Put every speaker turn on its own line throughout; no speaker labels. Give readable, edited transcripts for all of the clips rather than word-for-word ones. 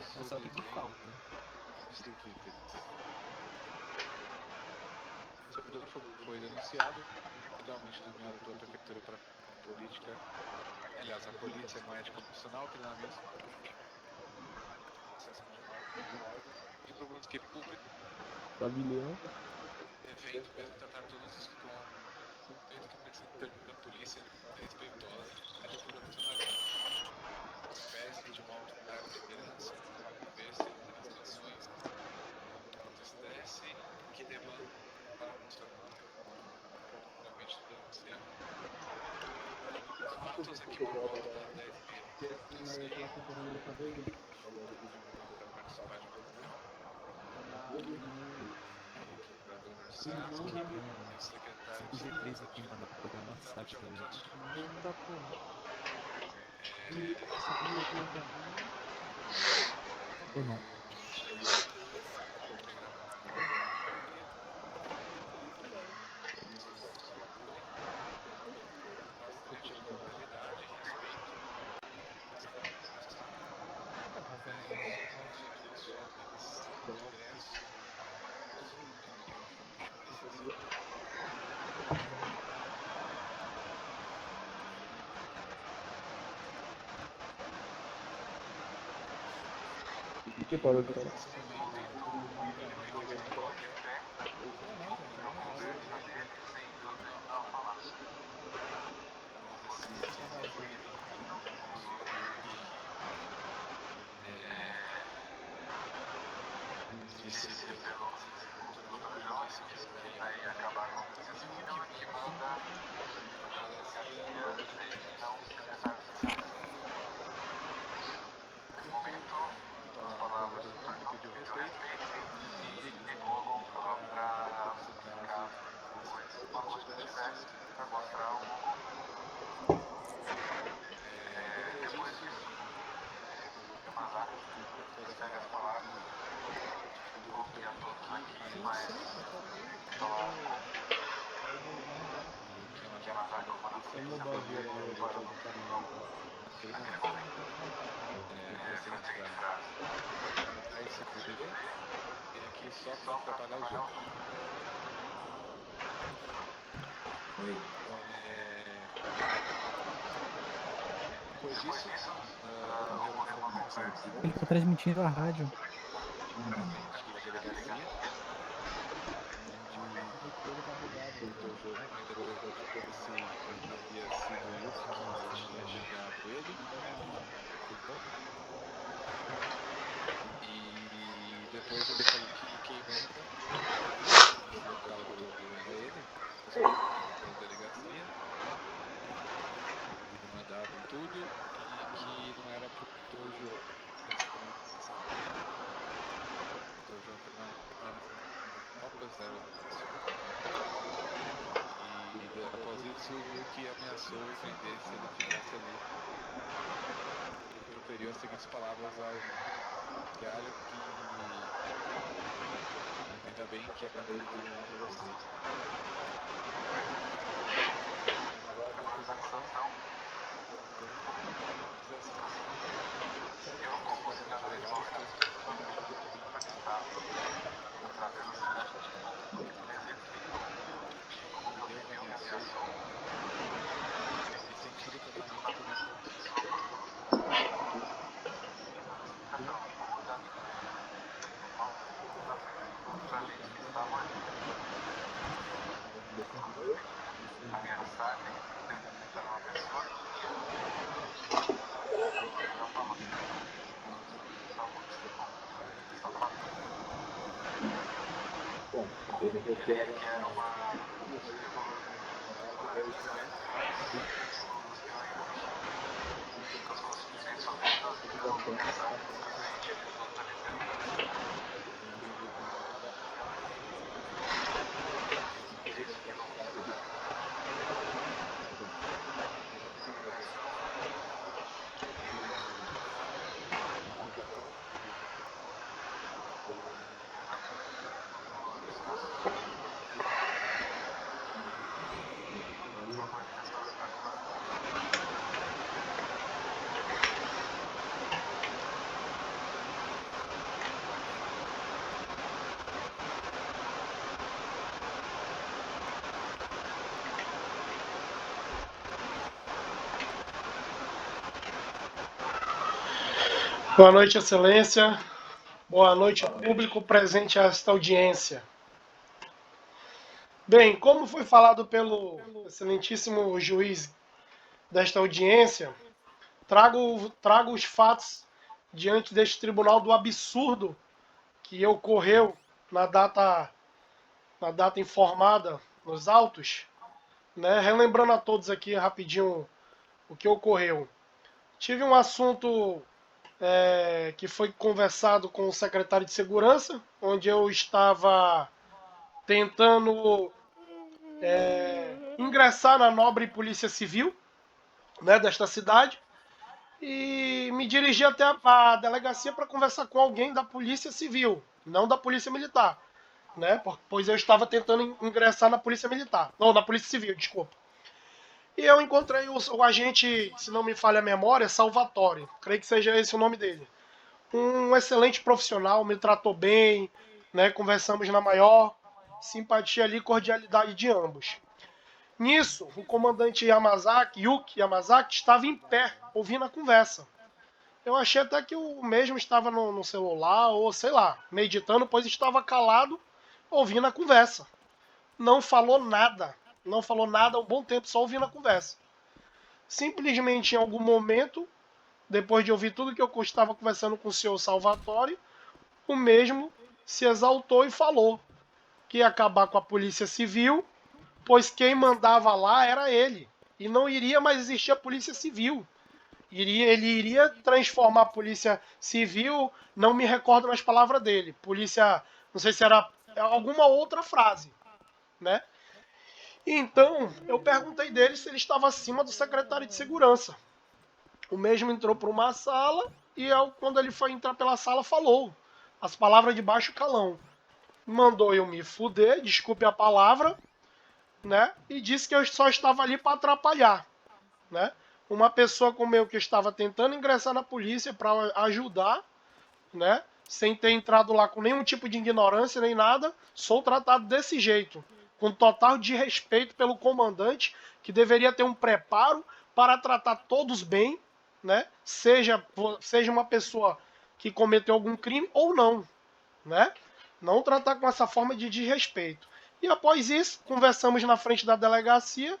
É só o que falta.
O servidor foi denunciado, legalmente nomeado pela prefeitura para política. Aliás, a polícia com ética profissional, treinamento, acesso manual e para o mosqueiro público.
Pavilhão.
Evento mesmo tratar todos os com respeito que precisa ter da polícia respeitosa e do profissionalismo. Espécie de uma alta liderança, ver-se as ações do estresse que demanda para funcionar realmente denunciar. Os fatos aqui por volta das 10h30 para participar de uma reunião. Para conversar, que o secretário de
G3 aqui manda pra pegar uma saca também. Ou não?
bastante normalidade e respeito.
Que parou de falar? Aí se puder ver, vem aqui só para atrapalhar os outros. Depois disso,
Ele tá transmitindo a rádio.
na delegacia, onde o doutor João interrogou se havia sido isso que tinha xingado ele. E depois ele falou que queimou o local do problema a ele, da delegacia, o mandado e tudo, e que não era pro doutor João. O doutor João permaneceu Copa 0. E após isso, o Luke ameaçou prender se ele ficasse ali. Ele proferiu as seguintes palavras ao Galho que ainda bem que acabei eliminando vocês. Agora a acusação. Eu, como cidadão legal, me sentindo totalmente
Boa noite, Excelência. Boa noite, público presente a esta audiência. Bem, como foi falado pelo excelentíssimo juiz desta audiência, trago os fatos diante deste tribunal do absurdo que ocorreu na data informada nos autos, né? Relembrando a todos aqui rapidinho o que ocorreu. Tive um assunto que foi conversado com o secretário de Segurança, onde eu estava tentando ingressar na nobre Polícia Civil, né, desta cidade, e me dirigi até a delegacia para conversar com alguém da Polícia Civil, não da Polícia Militar, né, pois eu estava tentando ingressar na Polícia Militar, ou na Polícia Civil, desculpa. E eu encontrei o agente, se não me falha a memória, Salvatore, creio que seja esse o nome dele. Um excelente profissional, me tratou bem, né, conversamos na maior simpatia ali e cordialidade de ambos. Nisso, o comandante Yuki Yamazaki, estava em pé, ouvindo a conversa. Eu achei até que o mesmo estava no celular, ou sei lá, meditando, pois estava calado, ouvindo a conversa. Não falou nada. Não falou nada há um bom tempo, só ouvindo a conversa. Simplesmente, em algum momento, depois de ouvir tudo que eu estava conversando com o senhor Salvatore, o mesmo se exaltou e falou que ia acabar com a Polícia Civil, pois quem mandava lá era ele. E não iria mais existir a Polícia Civil. Ele iria transformar a Polícia Civil, não me recordo nas palavras dele. Polícia, não sei se era alguma outra frase, né? Então, eu perguntei dele se ele estava acima do secretário de Segurança. O mesmo entrou para uma sala e quando ele foi entrar pela sala, falou as palavras de baixo calão. Mandou eu me fuder, desculpe a palavra, né? E disse que eu só estava ali para atrapalhar, né? Uma pessoa como eu que estava tentando ingressar na polícia para ajudar, né? Sem ter entrado lá com nenhum tipo de ignorância nem nada, sou tratado desse jeito, com total desrespeito pelo comandante, que deveria ter um preparo para tratar todos bem, né? Seja uma pessoa que cometeu algum crime ou não, né? Não tratar com essa forma de desrespeito. E após isso, conversamos na frente da delegacia.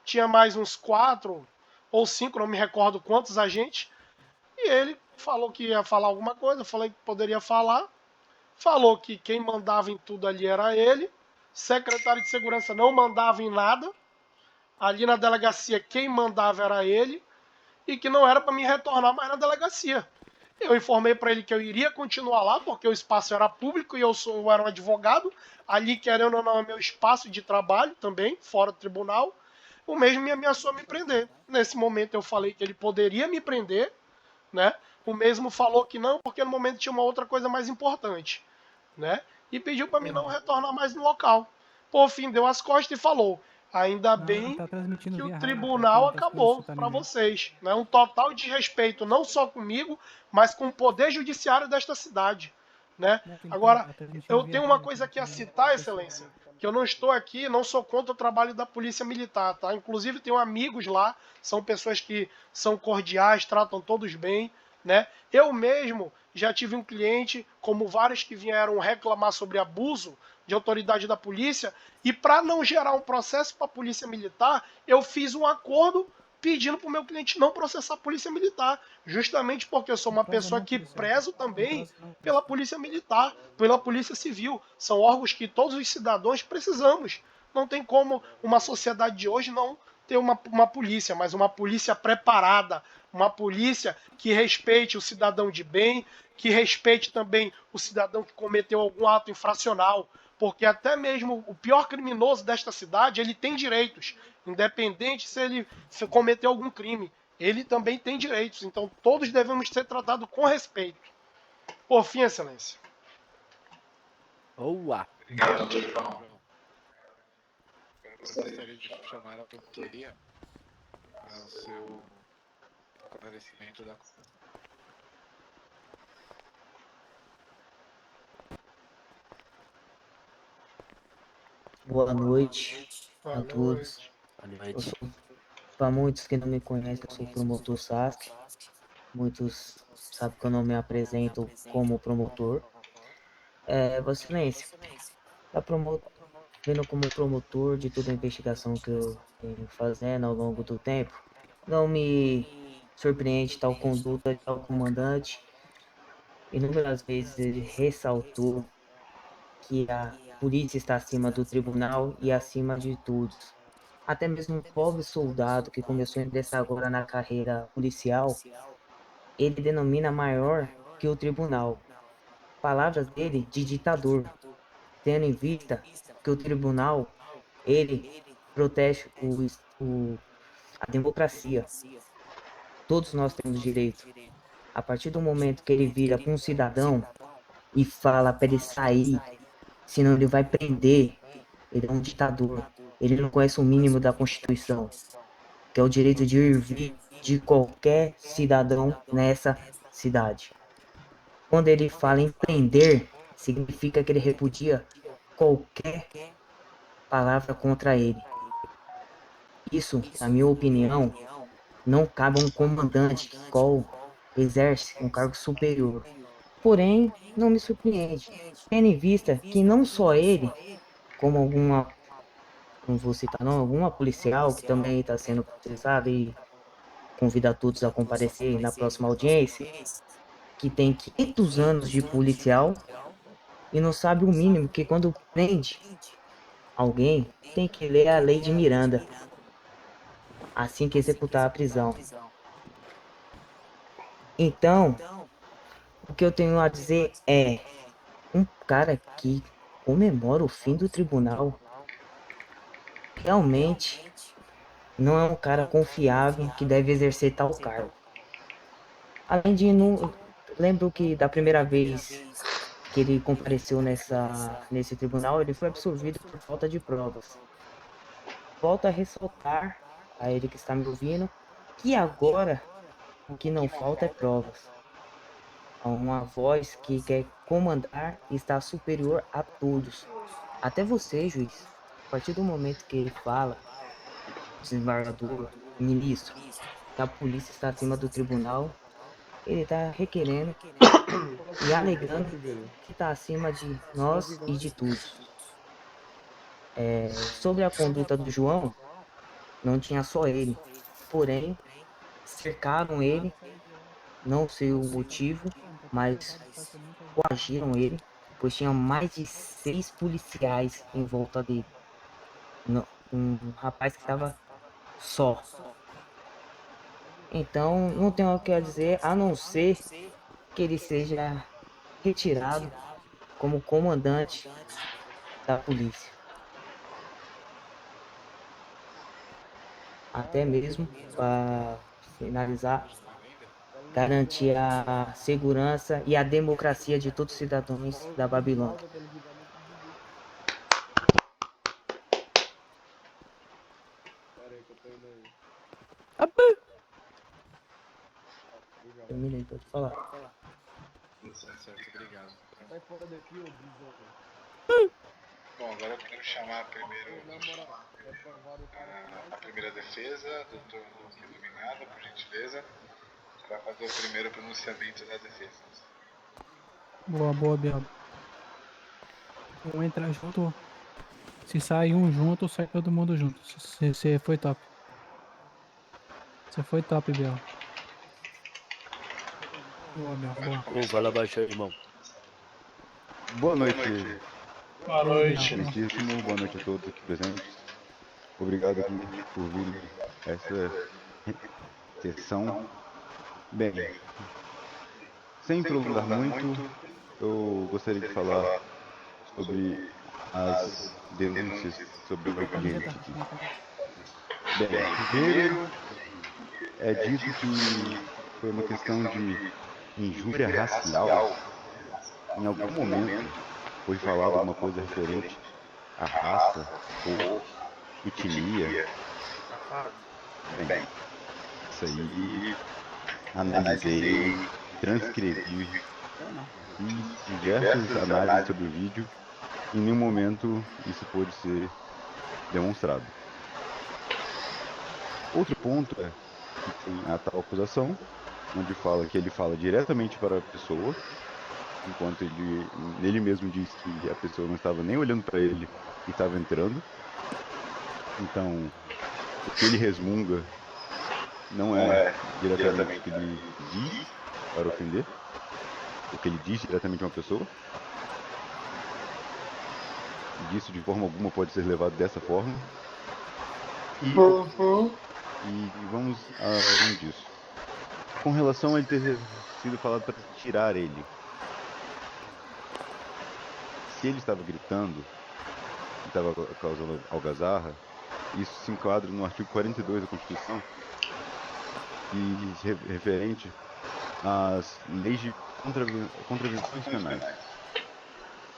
Tinha mais uns 4 ou 5, não me recordo quantos agentes. E ele falou que ia falar alguma coisa, eu falei que poderia falar. Falou que quem mandava em tudo ali era ele. Secretário de Segurança não mandava em nada. Ali na delegacia quem mandava era ele. E que não era para me retornar mais na delegacia. Eu informei para ele que eu iria continuar lá, porque o espaço era público e eu era um advogado. Ali, querendo ou não, é meu espaço de trabalho também, fora do tribunal. O mesmo me ameaçou me prender. Nesse momento eu falei que ele poderia me prender, né? O mesmo falou que não, porque no momento tinha uma outra coisa mais importante, né? E pediu para mim não retornar mais no local. Por fim, deu as costas e falou: ainda
Não, quem
bem
tá transmitindo
que o
via rádio, cara, que
tribunal
não tá escutando
acabou
escutar
para
ninguém.
vocês, né? Um total de respeito não só comigo, mas com o poder judiciário desta cidade, né?
Não, quem
Agora,
tá transmitindo
eu
via
tenho uma
rádio,
coisa
cara,
aqui
que
a
não
citar,
tá escutando.
Excelência, que eu não estou aqui, não sou contra o trabalho da Polícia Militar, tá? Inclusive tenho amigos lá, são pessoas que são cordiais, tratam todos bem, né? Eu mesmo já tive um cliente, como vários que vieram reclamar sobre abuso de autoridade da polícia, e para não gerar um processo para a Polícia Militar, eu fiz um acordo pedindo para o meu cliente não processar a Polícia Militar, justamente porque eu sou
Não
uma
prosa
pessoa
não,
que
policial.
prezo
Não
também
prosa não,
pela
policial.
Polícia Militar, pela Polícia Civil. São órgãos que todos os cidadãos precisamos. Não tem como uma sociedade de hoje não ter uma polícia, mas uma polícia preparada, uma polícia que respeite o cidadão de bem, que respeite também o cidadão que cometeu algum ato infracional, porque até mesmo o pior criminoso desta cidade, ele tem direitos, independente se ele cometeu algum crime, ele também tem direitos, então todos devemos ser tratados com respeito. Por fim, excelência.
Boa!
Obrigado, João. Eu gostaria de chamar a promotoria para o seu esclarecimento da
Boa noite
Boa
a todos.
noite.
Boa
Eu
noite.
sou, para muitos que não me conhecem, eu sou o promotor Sasuke. muitos sabem que eu não me apresento como promotor. Vossa Excelência, tá vendo como promotor de toda a investigação que eu venho fazendo ao longo do tempo, não me surpreende tal conduta de tal comandante. Inúmeras vezes ele ressaltou que a polícia está acima do tribunal e acima de tudo. Até mesmo um pobre soldado que começou a ingressar agora na carreira policial, ele denomina maior que o tribunal. Palavras dele de ditador, tendo em vista que o tribunal, ele protege a democracia. Todos nós temos direito. A partir do momento que ele vira para um cidadão e fala para ele sair, senão ele vai prender, ele é um ditador. Ele não conhece o mínimo da Constituição, que é o direito de ir e vir de qualquer cidadão nessa cidade. Quando ele fala em prender, significa que ele repudia qualquer palavra contra ele. Isso, na minha opinião, não cabe a um comandante que exerce um cargo superior. Porém, não me surpreende, tendo em vista que não só ele, como não vou citar não, alguma policial que também está sendo processada e convida todos a comparecer na próxima audiência, que tem 500 anos de policial e não sabe o mínimo que quando prende alguém tem que ler a lei de Miranda assim que executar a prisão. Então, o que eu tenho a dizer é, um cara que comemora o fim do tribunal realmente não é um cara confiável que deve exercer tal cargo. Além de não, lembro que da primeira vez que ele compareceu nesse tribunal, ele foi absolvido por falta de provas. Volto a ressaltar a ele que está me ouvindo que agora o que não falta é provas. Há uma voz que quer comandar e está superior a todos. Até você, juiz. A partir do momento que ele fala, desembargador, ministro, que a polícia está acima do tribunal, ele está requerendo e alegando que está acima de nós e de todos. Sobre a conduta do João, não tinha só ele. Porém, cercaram ele, não sei o motivo, mas coagiram ele, pois tinha mais de 6 policiais em volta dele. Um rapaz que estava só. Então, não tenho o que dizer, a não ser que ele seja retirado como comandante da polícia. Até mesmo, para finalizar, garantir a segurança e a democracia de todos os cidadãos da Babilônia. Terminei, pode falar.
Certo, obrigado. Bom, agora eu quero chamar primeiro a primeira defesa, doutor iluminado, por gentileza, para fazer o primeiro pronunciamento da defesa.
Boa, Biel. Um entra junto. Se sai um junto, sai todo mundo junto. Você foi top. Você foi top, Biel. Boa, Biel. Boa.
Fala baixo aí, irmão.
Boa noite,
Boa noite.
excelentíssimo. Boa noite a todos aqui presentes. Obrigado por vir essa sessão. Bem, sem prolongar muito, eu gostaria de falar sobre as denúncias sobre o cliente aqui. Bem, primeiro é dito que foi uma questão de injúria racial. Em algum momento foi falado alguma coisa referente à raça ou etnia. Bem, isso aí analisei, transcrevi, fiz diversas análises sobre o vídeo. Em nenhum momento isso pôde ser demonstrado. Outro ponto é que tem a tal acusação
onde fala que ele fala diretamente para a pessoa, enquanto ele mesmo diz que a pessoa não estava nem olhando para ele e estava entrando. Então, o que ele resmunga não é diretamente o que ele diz para ofender, o que ele diz diretamente a uma pessoa. Disso de forma alguma pode ser levado dessa forma. E vamos além disso. Com relação a ele ter sido falado para tirar ele. Se ele estava gritando e estava causando algazarra, isso se enquadra no artigo 42 da Constituição, e referente às leis de contravenções penais.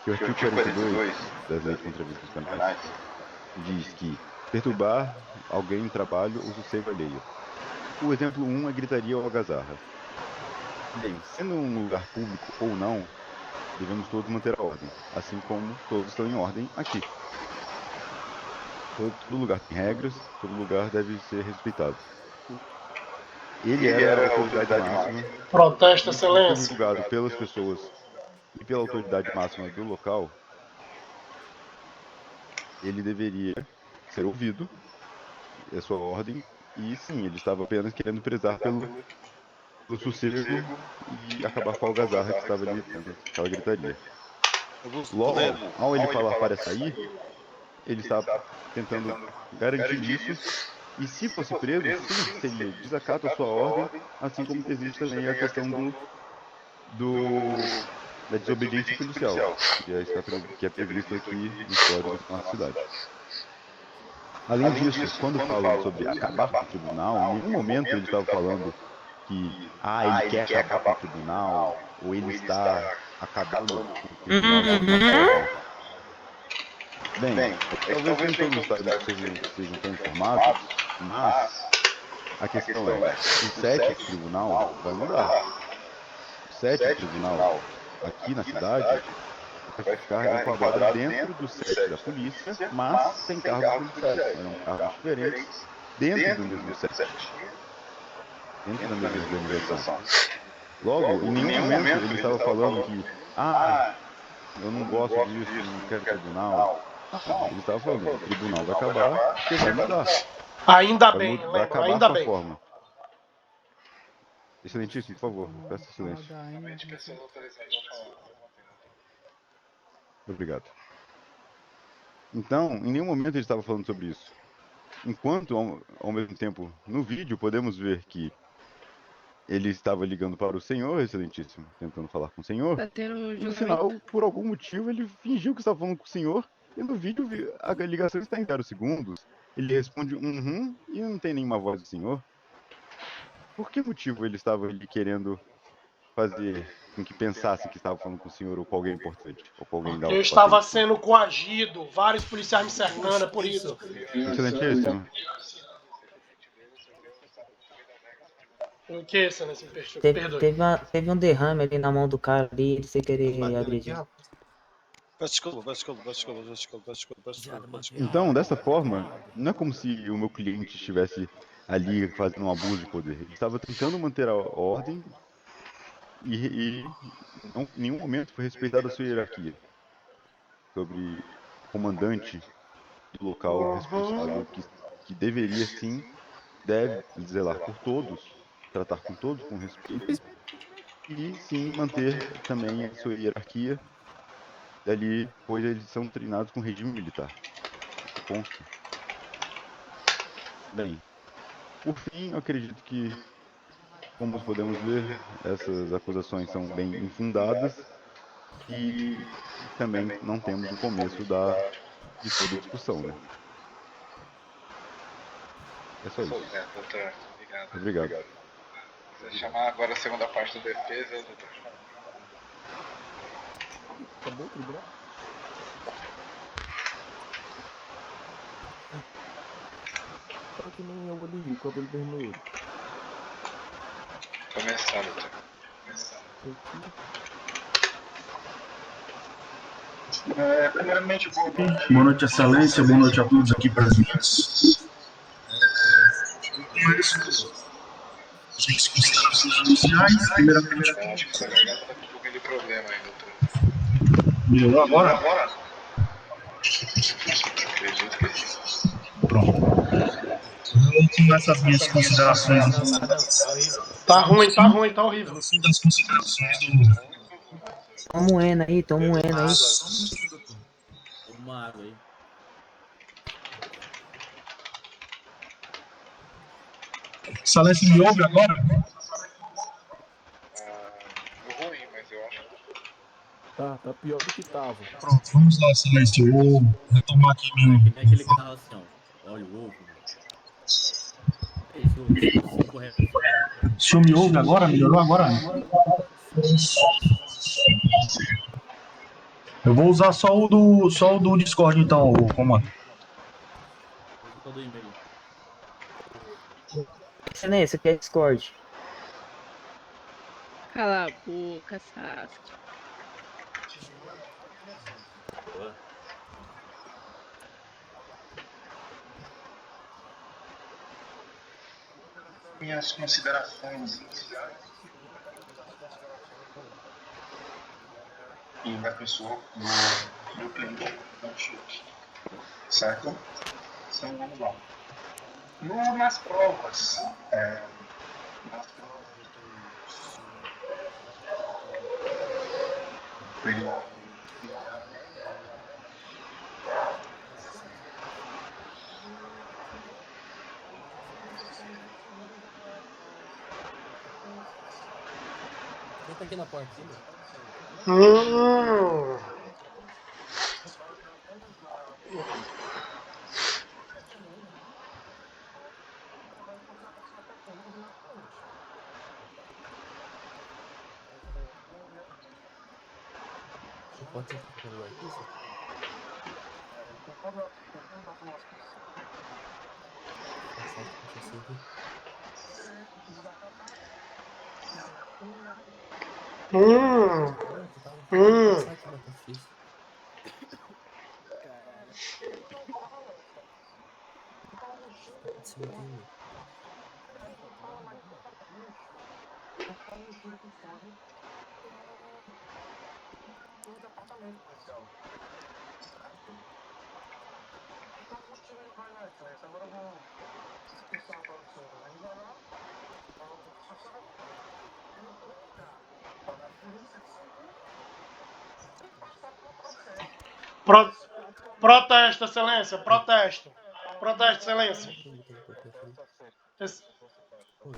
Que o artigo 42 das leis de contravenções penais diz que perturbar alguém em trabalho ou sossego alheio. O exemplo 1 é gritaria ou algazarra. Bem, sendo um lugar público ou não, devemos todos manter a ordem, assim como todos estão em ordem aqui. Todo lugar tem regras, todo lugar deve ser respeitado. Ele era a autoridade máxima.
Protesto,
E se foi
excelência.
julgado pelas pessoas e pela autoridade máxima do local, ele deveria ser ouvido, a sua ordem, e sim, ele estava apenas querendo prezar pelo sossego e acabar com a algazarra que estava ali dentro, aquela gritaria. Logo, ao ele falar para sair, ele está tentando garantir isso, e se fosse preso, sim, seria desacato à sua ordem, assim como existe também a questão da desobediência policial, que é previsto aqui nos códigos da nossa cidade. Além disso, quando falam sobre acabar com o tribunal, em nenhum momento ele estava falando que ele quer acabar com o tribunal, ou ele está acabando com o tribunal de alguma forma. Bem, talvez nem todos os estados sejam tão informados, mas a questão é, o sétimo tribunal vai mudar. O sétimo tribunal aqui na cidade vai ficar enquadrado dentro do SET da polícia, mas sem cargos policiais. Serão cargos diferentes dentro do mesmo SET, dentro da mesma organização. Logo, em nenhum momento ele estava falando que, eu não gosto disso, não quero tribunal. Ele estava falando, o tribunal vai acabar, porque vai mudar.
Ainda
Vai
bem,
vai
lembra,
acabar
ainda
com a
bem.
forma. Excelentíssimo, por favor, peço silêncio.
Realmente pessoas autorizadas vão falar.
Obrigado. Então, em nenhum momento ele estava falando sobre isso. Enquanto, ao mesmo tempo, no vídeo, podemos ver que ele estava ligando para o senhor, excelentíssimo, tentando falar com o senhor.
Tá tendo
E no
julgamento.
final, por algum motivo, ele fingiu que estava falando com o senhor. E no vídeo, a ligação está em 0 segundos. Ele responde e não tem nenhuma voz do senhor. Por que motivo ele estava ali querendo fazer com que pensasse que estava falando com o senhor ou com alguém importante? Ou com alguém da
Eu
alta
estava
patente?
sendo coagido, vários policiais me cercando, é por isso.
Excelentíssimo.
O que, excelência? Me
Teve,
perdoe.
teve um derrame ali na mão do cara ali, sem querer agredir.
Peço desculpa.
Então, dessa forma, não é como se o meu cliente estivesse ali fazendo um abuso de poder. Ele estava tentando manter a ordem e não, em nenhum momento foi respeitada a sua hierarquia sobre o comandante do local responsável que deveria sim, deve zelar por todos, tratar com todos com respeito e sim manter também a sua hierarquia ali, pois eles são treinados com regime militar. Isso consta. Bem, por fim, eu acredito que, como podemos ver, essas acusações são bem infundadas e também não temos o começo de toda a discussão, né? É só isso.
Doutor, obrigado.
Obrigado.
Vou chamar agora a segunda parte da defesa, doutor.
Acabou o tribunal? Só que nem eu ali, o cabelo vermelho.
Começar, doutor. Começar.
Primeiramente, boa noite, excelência, boa noite a todos aqui presentes. As minhas considerações policiais, primeiramente.
Eu acho que essa garganta tá com um pouquinho de problema aí, doutor.
Melhorou agora?
Acredito que sim.
Pronto. Eu tenho essas minhas considerações.
Tá ruim, tá horrível.
No fim das considerações do.
Toma um Ena aí, toma um Ena aí.
Uma água aí.
Excelência, me ouve agora?
Ruim, mas eu acho que
Tá pior do que tava.
Pronto, vamos lá, Excelência. Eu vou retomar aqui
Que nem
minha.
aquele carro assim, ó. Olha o ovo. É isso, cinco reais.
O senhor me ouve agora? Melhorou agora? Eu vou usar só o do Discord, então, o comando.
Todo e-mail.
Excelência, que é Discord.
Cala a boca, Sasuke.
Minhas considerações iniciais. E da pessoa do cliente do chute. Certo? Então vamos lá. Nas provas. Nas provas do
Senta aqui na portinha.
Hum.
Pode ser que pelo artista?
Hum. Hum. Protesto, excelência, protesto. Protesto, excelência.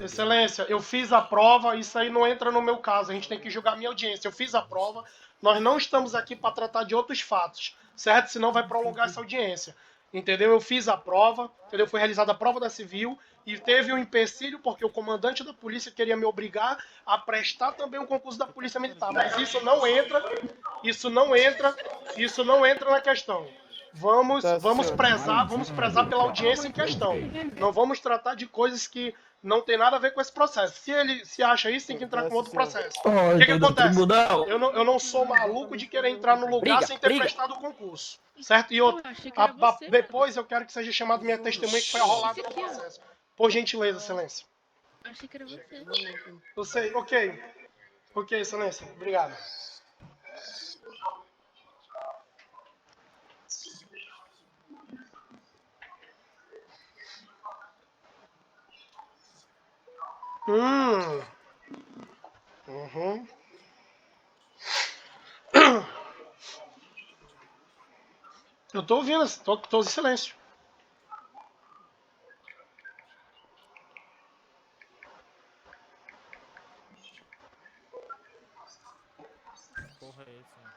Excelência, eu fiz a prova, isso aí não entra no meu caso, a gente tem que julgar a minha audiência. Eu fiz a prova, nós não estamos aqui para tratar de outros fatos, certo? Senão vai prolongar essa audiência. Entendeu? Eu fiz a prova, entendeu? Foi realizada a prova da civil e teve um empecilho porque o comandante da polícia queria me obrigar a prestar também o concurso da polícia militar, mas isso não entra na questão. Vamos prezar pela audiência em questão. Não vamos tratar de coisas que não tem nada a ver com esse processo. Se ele se acha isso, tem que entrar com outro processo. O que acontece? Eu não sou maluco de querer entrar no lugar sem ter prestado o concurso. Certo? E outro, depois eu quero que seja chamado minha testemunha que foi arrolada no processo. Por gentileza, excelência.
Achei que era você.
Eu sei, ok. Ok, excelência. Obrigado. Uhum. Eu tô ouvindo, tô em silêncio.
Porra, é esse, mano?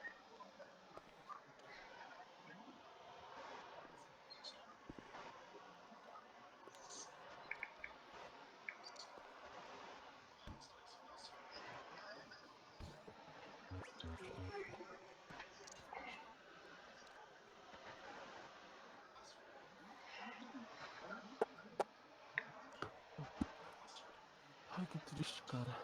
Ai, que triste, cara.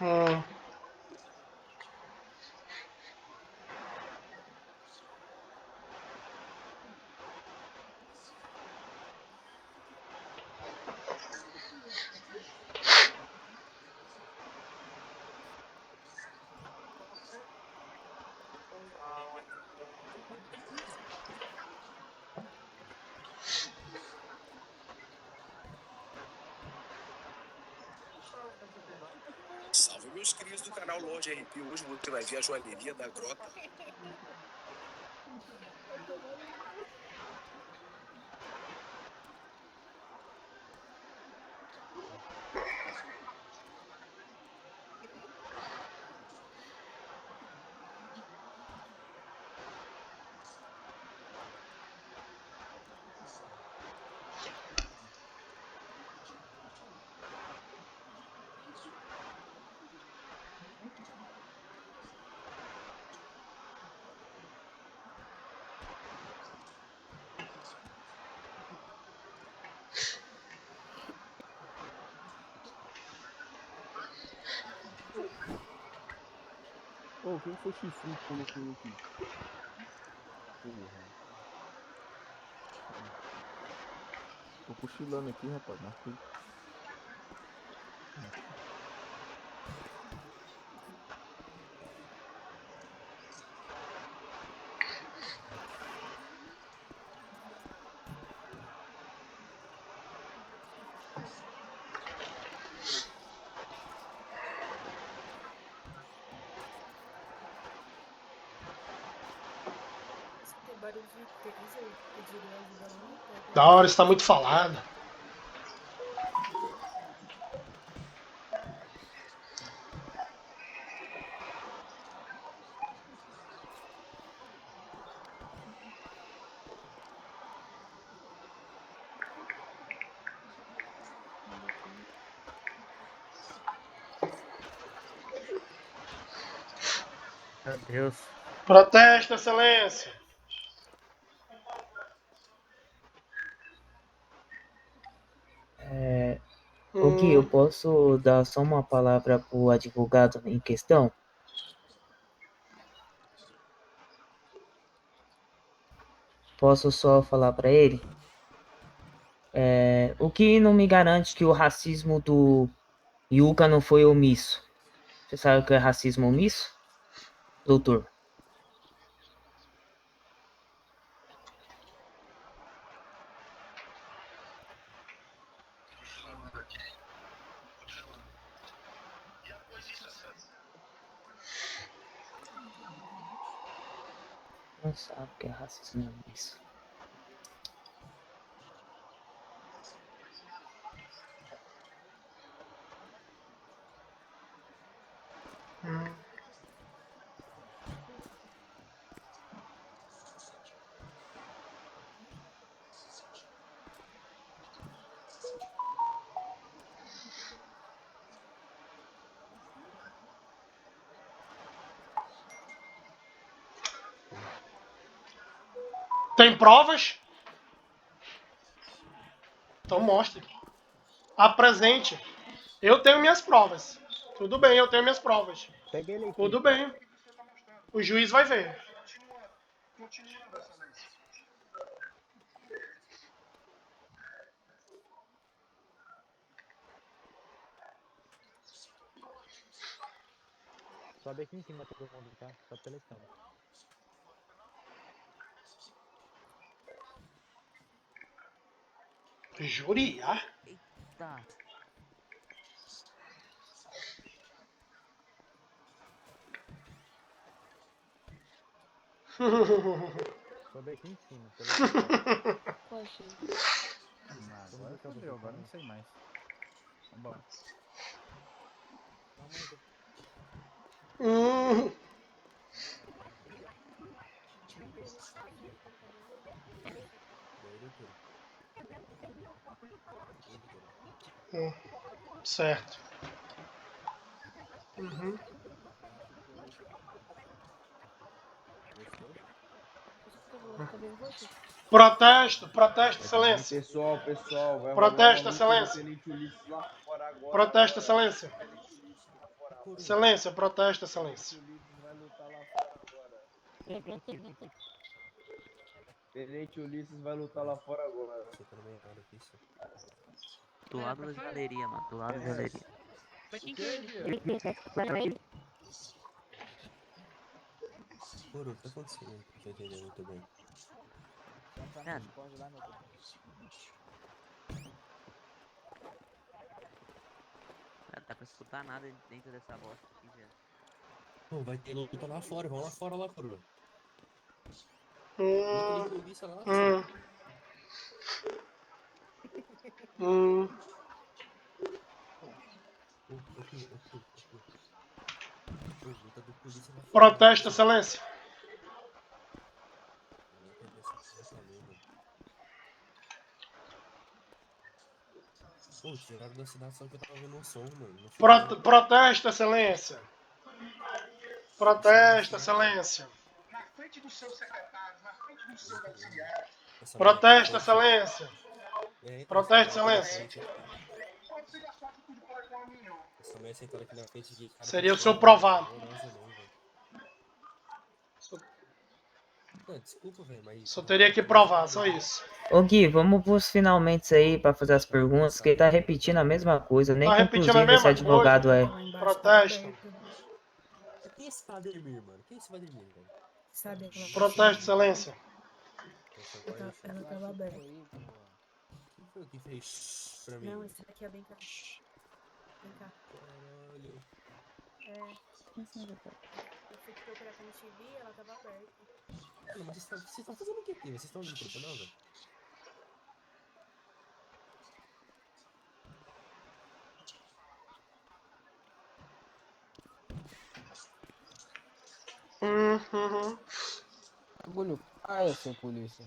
Hum.
Salve meus crios do canal Lorde RP. Hoje você vai ver a joalheria da grota.
Ô, quem foi chifre que colocou aqui? Porra. Tô cochilando aqui, rapaz. Marquei.
Da hora, está muito falado.
Meu Deus.
Protesto, excelência.
O Gui, eu posso dar só uma palavra pro advogado em questão? Posso só falar para ele? O que não me garante que o racismo do Yuka não foi omisso? Você sabe o que é racismo omisso, doutor? Não sabe o que é racismo omisso.
Tem provas? Então mostre. Apresente. Eu tenho minhas provas. Tudo bem, eu tenho minhas provas.
Pega ele aqui.
Tudo bem. O juiz vai ver.
Sobe aqui em cima todo mundo, tá? Só pela escada.
Juriar?
Tá. Sobe aqui em cima, pela escada.
Poxa.
Agora fodeu, agora não sei mais. Vambora.
Hum. Certo. Uhum. Protesto, excelência.
Pessoal, vai rolar uma
Protesto,
luta do
excelência.
Tenente Ulisses lá fora agora.
Protesto, excelência. Excelência, protesto, excelência.
Ulisses vai lutar lá fora agora. Tenente Ulisses vai lutar lá fora agora.
Do lado da galeria, mano. Do lado da galeria.
Pra quem que é ele?
Mano, o que tá acontecendo? Não tô entendendo muito bem.
Não dá pra escutar nada dentro dessa bosta aqui, velho.
Não, vai ter luta lá fora, vamos lá fora lá, coroa.
Hum,
Polícia lá,
hum, hum.
Luta do polícia lá fora.
Protesto, excelência.
Pô, tiraram da cidade só que eu tava vendo um som, mano. No final.
Protesto, excelência. Protesto, excelência.
Na frente do seu secretário, na frente do seu auxiliar.
Protesto, excelência.
É,
Protesto, excelência.
Pode ser gastar tudo de colega com a minha.
Essa mulher sentada aqui na frente de cara.
Seria o seu provar.
Não, desculpa, velho, mas.
Só teria que provar, só isso.
Ô Gui, vamos pros finalmente aí pra fazer as perguntas, que ele tá repetindo a mesma coisa, nem
Tá repetindo a
conclusivo esse
mesma
advogado
coisa?
é.
Protesto.
Quem é esse Vladimir, mano? Quem é esse Vladimir, velho?
Protesto, excelência.
Ela tava aberta.
Quem foi que fez pra mim?
Não, esse daqui é bem cá. Vem cá.
Caralho.
Eu fui procurar pela TV, ela tava aberta.
Mano, mas vocês estão fazendo o que aqui? Vocês estão me impressionando?
Uhum.
Bagulho paia, seu polícia.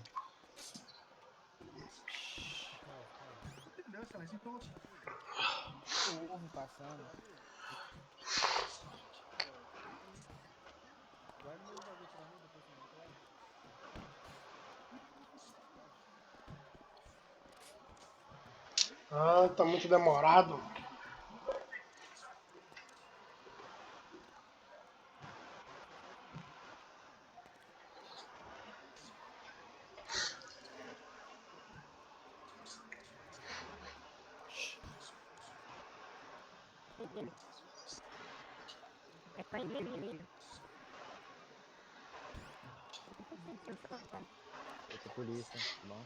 Entendeu, excelência? Então,
O ovo passando.
Ah, tá muito demorado.
Outra polícia, bom.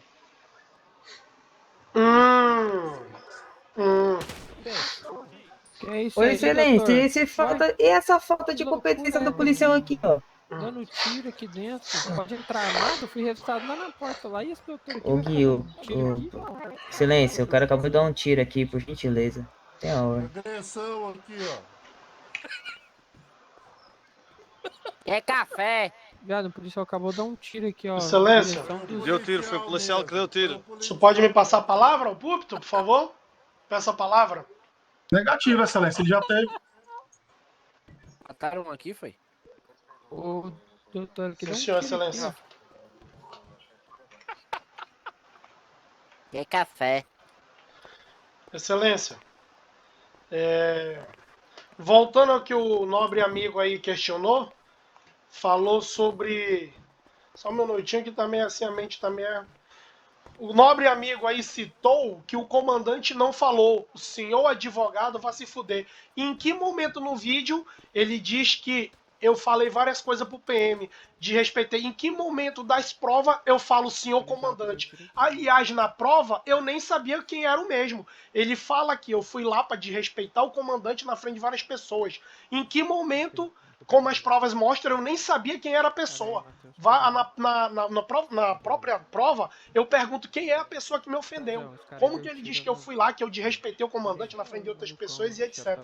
Que é isso
Ô,
aí,
excelência,
doutor?
e essa falta de competência do policial aqui, ó?
Dando tiro aqui dentro. Pode entrar armado, fui revistado lá na porta lá e esse doutor aqui
Ô
vai
Gui,
ficar dando tiro aqui.
excelência, o cara acabou de dar um tiro aqui, por gentileza. Tem a hora.
Agressão aqui, ó.
É café.
Viado, o policial acabou de dar um tiro aqui, ó.
Excelência.
Deu tiro, foi o policial que deu tiro.
Você pode me passar a palavra ao púlpito, por favor? Peço a palavra.
Negativo, excelência. Ele já teve.
Mataram um aqui, foi?
O doutor aqui deu um
Senhor,
tiro aqui,
excelência.
É café.
Excelência. Voltando ao que o nobre amigo aí questionou, falou sobre... Só um minutinho que também assim a mente também é... O nobre amigo aí citou que o comandante não falou. O senhor advogado vai se fuder. E em que momento no vídeo ele diz que eu falei várias coisas pro PM, de respeitei. Em que momento das provas eu falo senhor comandante? Aliás, na prova, eu nem sabia quem era o mesmo. Ele fala que eu fui lá para desrespeitar o comandante na frente de várias pessoas. Em que momento, como as provas mostram, eu nem sabia quem era a pessoa. Na própria prova, eu pergunto quem é a pessoa que me ofendeu. Como que ele diz que eu fui lá, que eu desrespeitei o comandante na frente de outras pessoas e etc.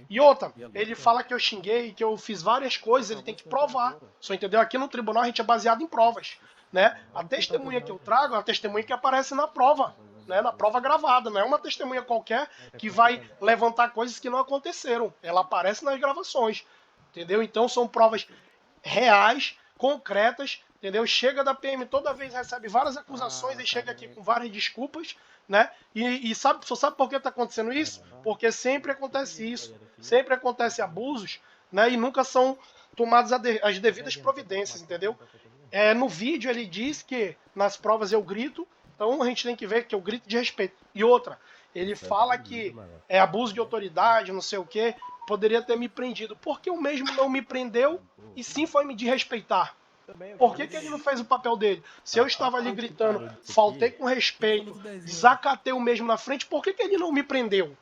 E outra, ele fala que eu xinguei, que eu fiz várias coisas, ele tem que provar. Só entendeu? Aqui no tribunal a gente é baseado em provas, né? A testemunha que eu trago é a testemunha que aparece na prova. né, na prova gravada. Não é uma testemunha qualquer que vai levantar coisas que não aconteceram. Ela aparece nas gravações, entendeu? Então são provas reais, concretas, entendeu? Chega da PM toda vez, recebe várias acusações e chega aqui com várias desculpas, né? E sabe por que está acontecendo isso? Porque sempre acontece isso, sempre acontece abusos, né? E nunca são tomadas as devidas providências, entendeu? No vídeo ele diz que nas provas eu grito, então a gente tem que ver que eu grito de respeito. E outra, ele fala que é abuso de autoridade, não sei o quê, poderia ter me prendido. Por que o mesmo não me prendeu e sim foi me desrespeitar? Por que ele não fez o papel dele? Se eu estava ali gritando, faltei com respeito, desacatei o mesmo na frente, por que ele não me prendeu?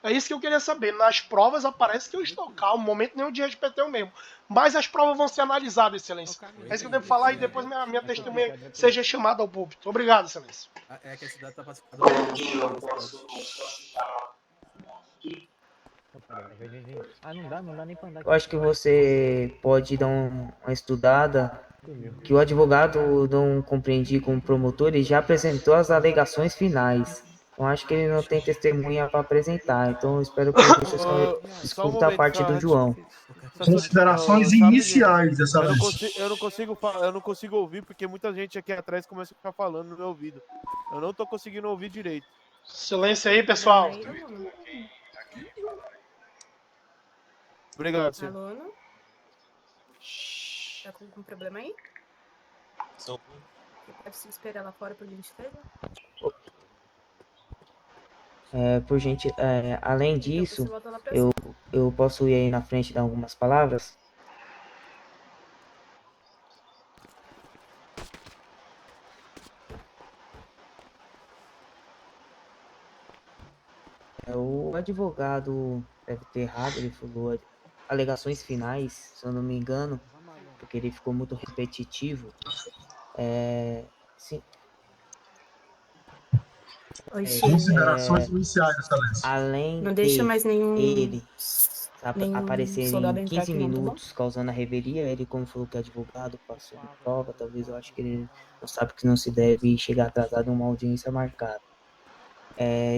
É isso que eu queria saber. Nas provas aparece que eu estou calmo, momento nenhum de respeitei o mesmo. Mas as provas vão ser analisadas, Excelência. É isso que eu devo falar e depois minha testemunha seja chamada ao público. Obrigado, Excelência.
É que a cidade tá pacificada.
Ah, não dá nem pra andar.
Eu acho que você pode dar uma estudada, que o advogado não compreendi com o promotor, ele já apresentou as alegações finais. Eu acho que ele não tem testemunha para apresentar, então eu espero que você escuta a parte do João.
Considerações iniciais dessa vez.
Eu não consigo ouvir porque muita gente aqui atrás começa a ficar falando no meu ouvido. Eu não tô conseguindo ouvir direito.
Silêncio aí, pessoal.
Obrigado, senhor.
Aluno? Tá com problema aí?
Só.
Pode se esperar lá fora por gentileza?
Por gente, além disso, eu posso ir aí na frente e dar algumas palavras? O advogado deve ter errado, ele falou alegações finais, se eu não me engano, porque ele ficou muito repetitivo. Sim.
Considerações iniciais, Excelência.
Além
não deixa mais nenhum
ele aparecer em 15
aqui,
minutos causando a revelia, ele como falou que é advogado, passou de prova, talvez eu acho que ele não sabe que não se deve chegar atrasado em uma audiência marcada.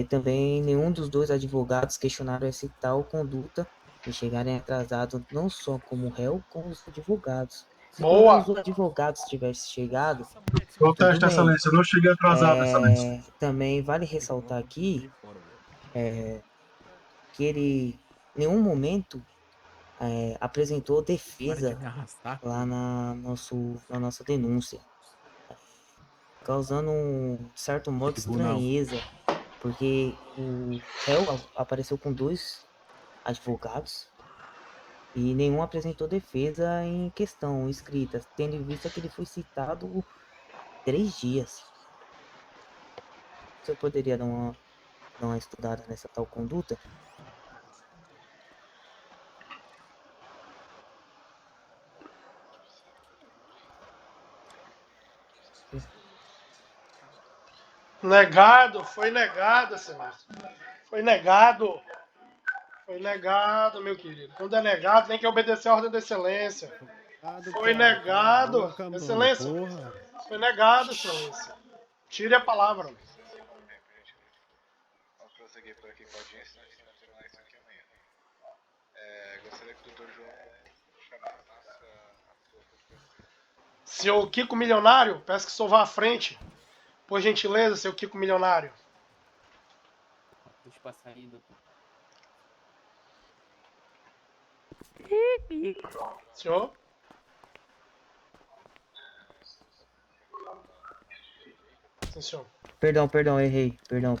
Também nenhum dos dois advogados questionaram essa tal conduta de chegarem atrasados não só como réu, como os advogados. Se todos os advogados tivessem chegado...
Protesto, Excelência, eu não cheguei atrasado, Excelência.
Também vale ressaltar aqui que ele em nenhum momento apresentou defesa lá na nossa denúncia, causando um certo modo de estranheza, porque o réu apareceu com 2 advogados e nenhum apresentou defesa em questão escrita, tendo em vista que ele foi citado 3 dias. Você poderia dar uma estudada nessa tal conduta?
Negado, foi negado, Excelência. Foi negado. Foi negado, meu querido. Quando é negado, tem que obedecer a ordem da Excelência. Foi negado, Excelência. Foi negado, Excelência. Tire a palavra.
Vamos prosseguir por aqui com a audiência, nós vamos terminar isso aqui amanhã. Gostaria que o Dr. João chamasse a sua.
Seu Kiko Milionário, peço que o senhor vá à frente. Por gentileza, seu Kiko Milionário.
Deixa eu passar aí, doutor.
Senhor? Sim, senhor.
Perdão, errei. Perdão.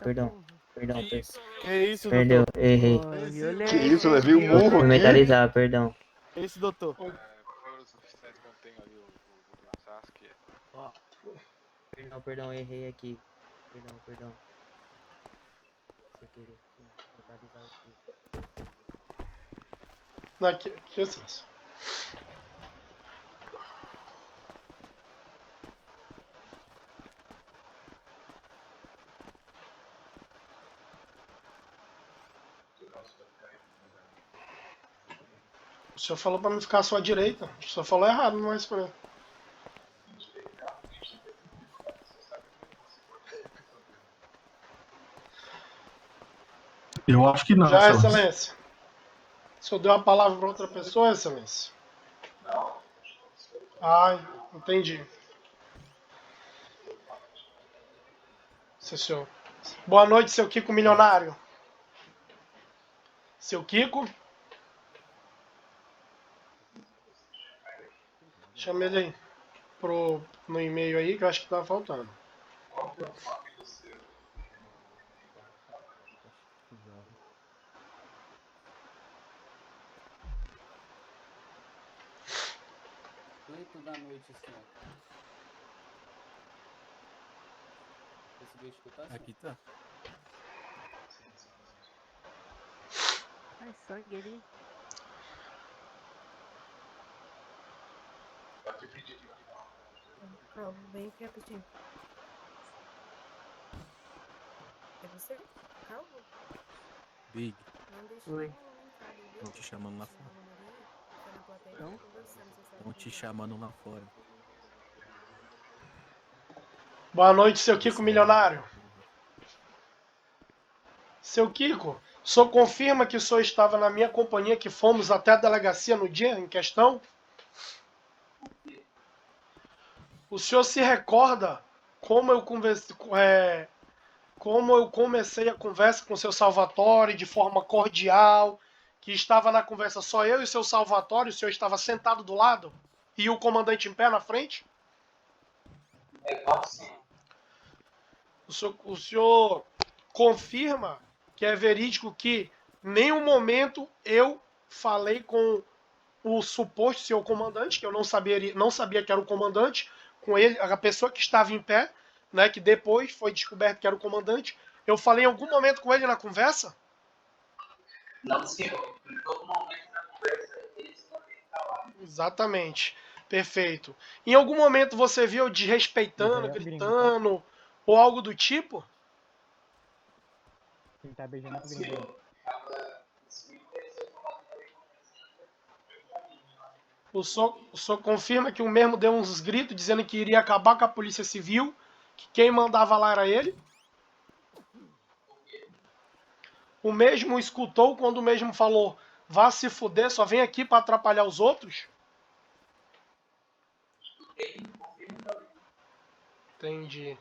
Que isso,
Perdão,
doutor?
errei.
Que isso, levei um morro
Vou
aqui.
mentalizar, perdão.
Que isso, doutor?
Foram os oficiais que eu tenho ali, o Sasuke.
Perdão, errei aqui. Perdão. Sem querer. Mentalizar aqui.
Aqui, Jesus. O senhor falou para não ficar à sua direita. O senhor falou errado, não é isso para mim.
Eu acho que não,
Já,
Excelência.
Excelência. O senhor deu a palavra para outra pessoa, Excelência? Ah, entendi. Sim, senhor. Boa noite, seu Kiko milionário. Seu Kiko? Chama ele aí. No e-mail aí, que eu acho que tá faltando.
Oito da noite, senhor. Conseguiu escutar, senhor?
Aqui tá.
Ai, sangue ali.
Calma, bem aqui rapidinho. É você? Calma.
Big.
Não deixa
Oi.
não entrar ali, viu?
Estão te chamando lá fora.
Foi na plateia,
Não?
tá conversando, você sabe
Estão
quem
te
é.
chamando lá fora.
Boa noite, seu Kiko
Polícia
milionário. Seu Kiko, o senhor confirma que o senhor estava na minha companhia, que fomos até a delegacia no dia em questão? O senhor se recorda como eu comecei a conversa com o seu Salvatore de forma cordial, que estava na conversa só eu e o seu Salvatore, o senhor estava sentado do lado e o comandante em pé na frente? O senhor confirma que é verídico que em nenhum momento eu falei com o suposto seu comandante, que eu não sabia que era o comandante, com ele, a pessoa que estava em pé, né, que depois foi descoberto que era o comandante. Eu falei em algum momento com ele na conversa?
Não, senhor. Em todo momento na conversa, ele se mantém calado.
Exatamente. Perfeito. Em algum momento você viu desrespeitando, gritando, ou algo do tipo?
Quem tá beijando
Não, senhor.
O senhor confirma que o mesmo deu uns gritos dizendo que iria acabar com a Polícia Civil, que quem mandava lá era ele? O mesmo escutou quando o mesmo falou: vá se fuder, só vem aqui para atrapalhar os outros? Entendi.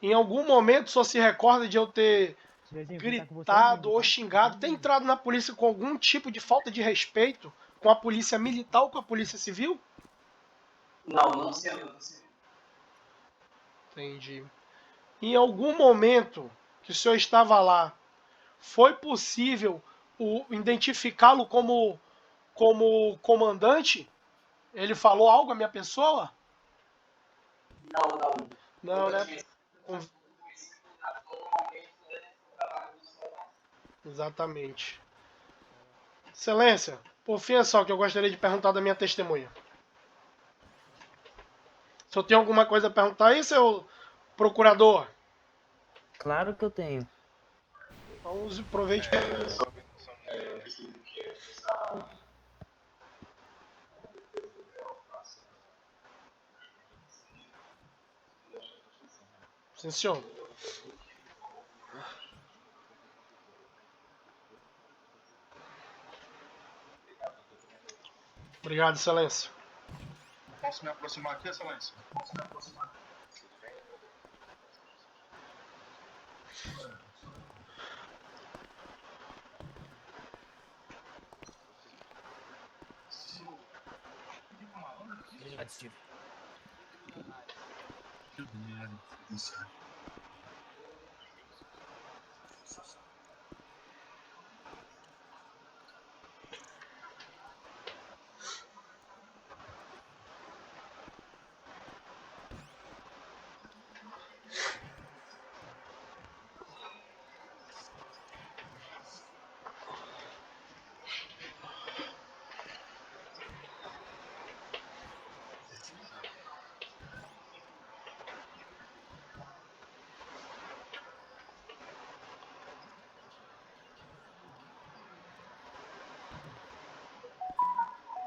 Em algum momento só se recorda de eu ter gritado ou xingado, ter entrado na polícia com algum tipo de falta de respeito com a polícia militar ou com a polícia civil?
Não, senhor. Não, senhor.
Entendi. Em algum momento que o senhor estava lá, foi possível identificá-lo como comandante? Ele falou algo à minha pessoa?
Não.
Não, né? Exatamente. Excelência, por fim é só que eu gostaria de perguntar da minha testemunha. O senhor tem alguma coisa a perguntar aí, seu procurador?
Claro que eu tenho.
Então aproveite para... Sim, senhor. Obrigado, Excelência.
Posso me aproximar aqui, Excelência? Posso me aproximar?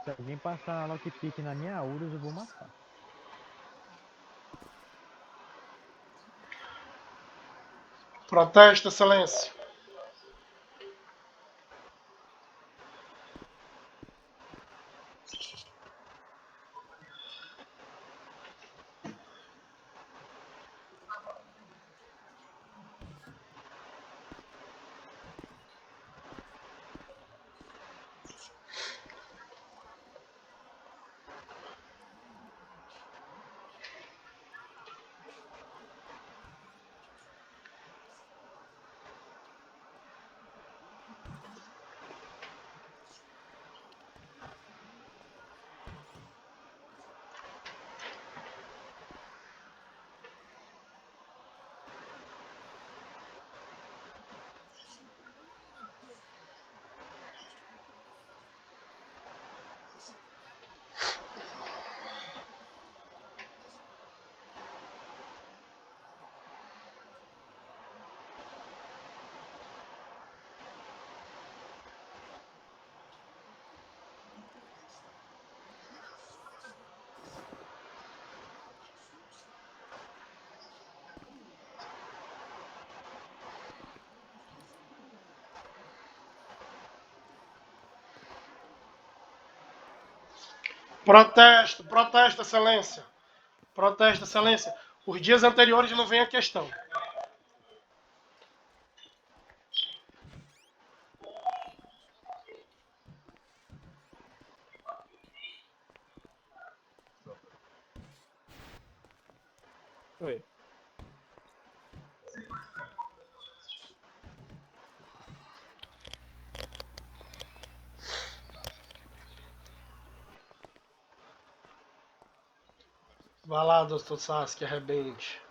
Se alguém passar lockpick na minha URSS, eu vou matar.
Protesto, Excelência. Protesto, protesto, excelência. Protesto, excelência. Os dias anteriores não vem a questão.
Oi.
Vai lá, doutor Sasuke, arrebente.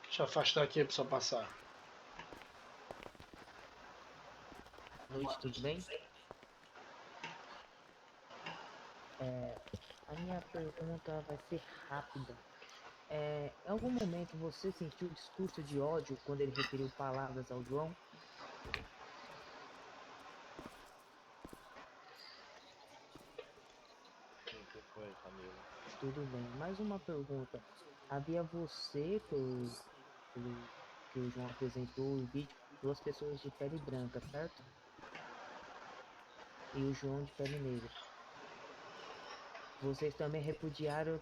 Deixa eu afastar aqui pra só passar.
Boa noite, tudo bem? A minha pergunta vai ser rápida. Em algum momento você sentiu discurso de ódio quando ele referiu palavras ao João? Tudo bem. Mais uma pergunta. Havia você, que o João apresentou em vídeo, duas pessoas de pele branca, certo? E o João de pele negra. Vocês também repudiaram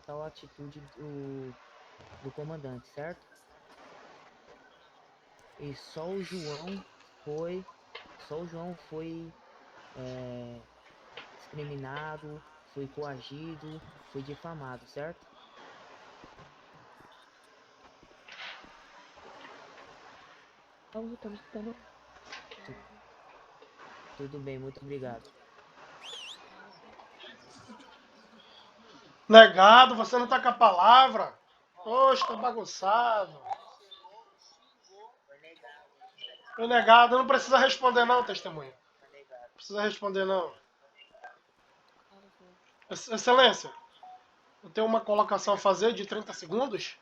tal atitude do comandante, certo? E só o João foi discriminado, foi coagido, foi difamado, certo? Tudo bem, muito obrigado.
Negado, você não tá com a palavra? Poxa, tá bagunçado. Foi negado, não precisa responder não, testemunha. Não precisa responder não. Excelência, eu tenho uma colocação a fazer de 30 segundos.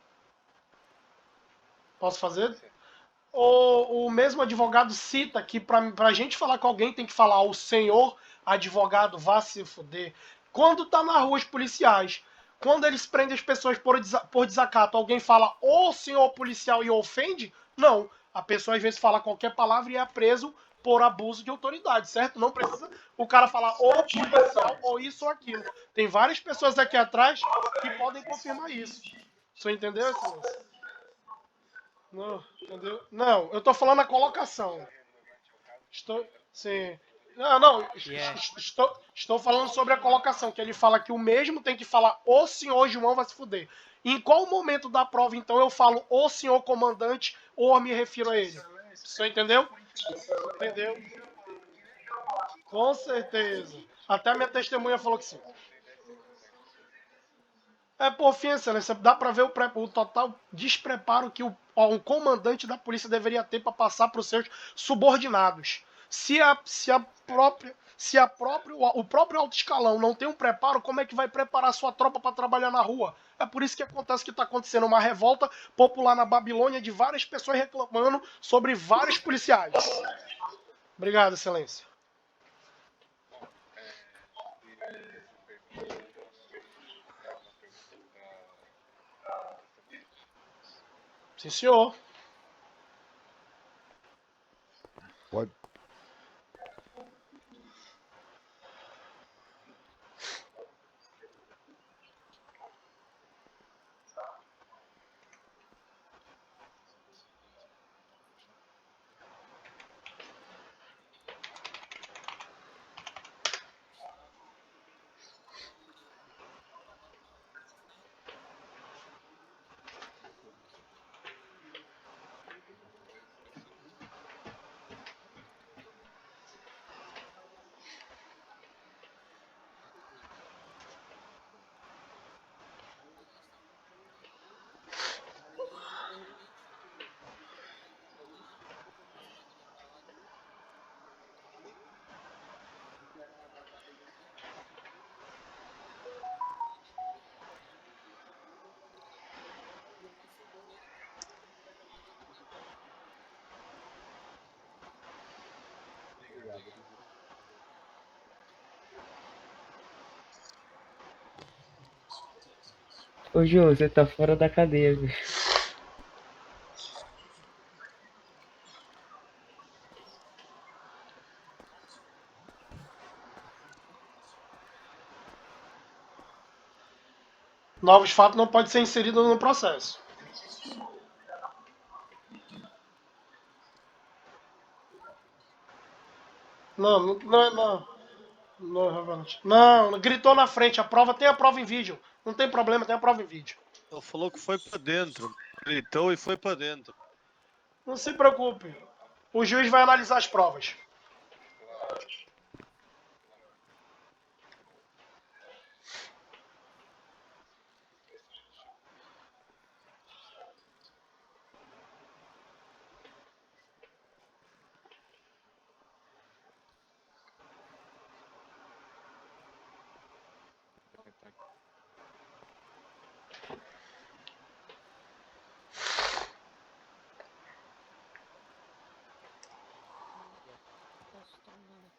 Posso fazer? O mesmo advogado cita que pra gente falar com alguém tem que falar o senhor advogado vá se fuder. Quando tá na rua os policiais, quando eles prendem as pessoas por desacato, alguém fala o senhor policial e ofende? Não. A pessoa às vezes fala qualquer palavra e é preso por abuso de autoridade, certo? Não precisa o cara falar o policial ou isso ou aquilo. Tem várias pessoas aqui atrás que podem confirmar isso. O senhor entendeu, excelência? Não, entendeu? Não, eu tô falando a colocação. Estou. Sim. Não, estou falando sobre a colocação, que ele fala que o mesmo tem que falar o senhor João vai se fuder. Em qual momento da prova, então, eu falo o senhor comandante ou eu me refiro a ele? O senhor entendeu? Entendeu? Com certeza. Até a minha testemunha falou que sim. Por fim, excelência, dá para ver o total despreparo que o comandante da polícia deveria ter para passar para os seus subordinados. O próprio alto escalão não tem um preparo, como é que vai preparar sua tropa para trabalhar na rua? É por isso que acontece que está acontecendo uma revolta popular na Babilônia de várias pessoas reclamando sobre vários policiais. Obrigado, excelência. Sim, senhor.
Pode.
Ô, Jô, você tá fora da cadeia, velho.
Novos fatos não podem ser inseridos no processo. Não, não é relevante. Não, gritou na frente. A prova tem a prova em vídeo. Não tem problema, tem a prova em vídeo.
Ele falou que foi pra dentro. Gritou e foi pra dentro.
Não se preocupe. O juiz vai analisar as provas.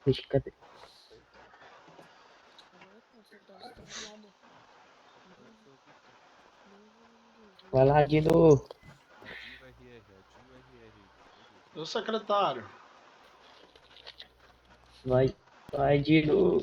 Deixa, cadê? Vai lá, Dino.
O secretário.
Vai, Dino.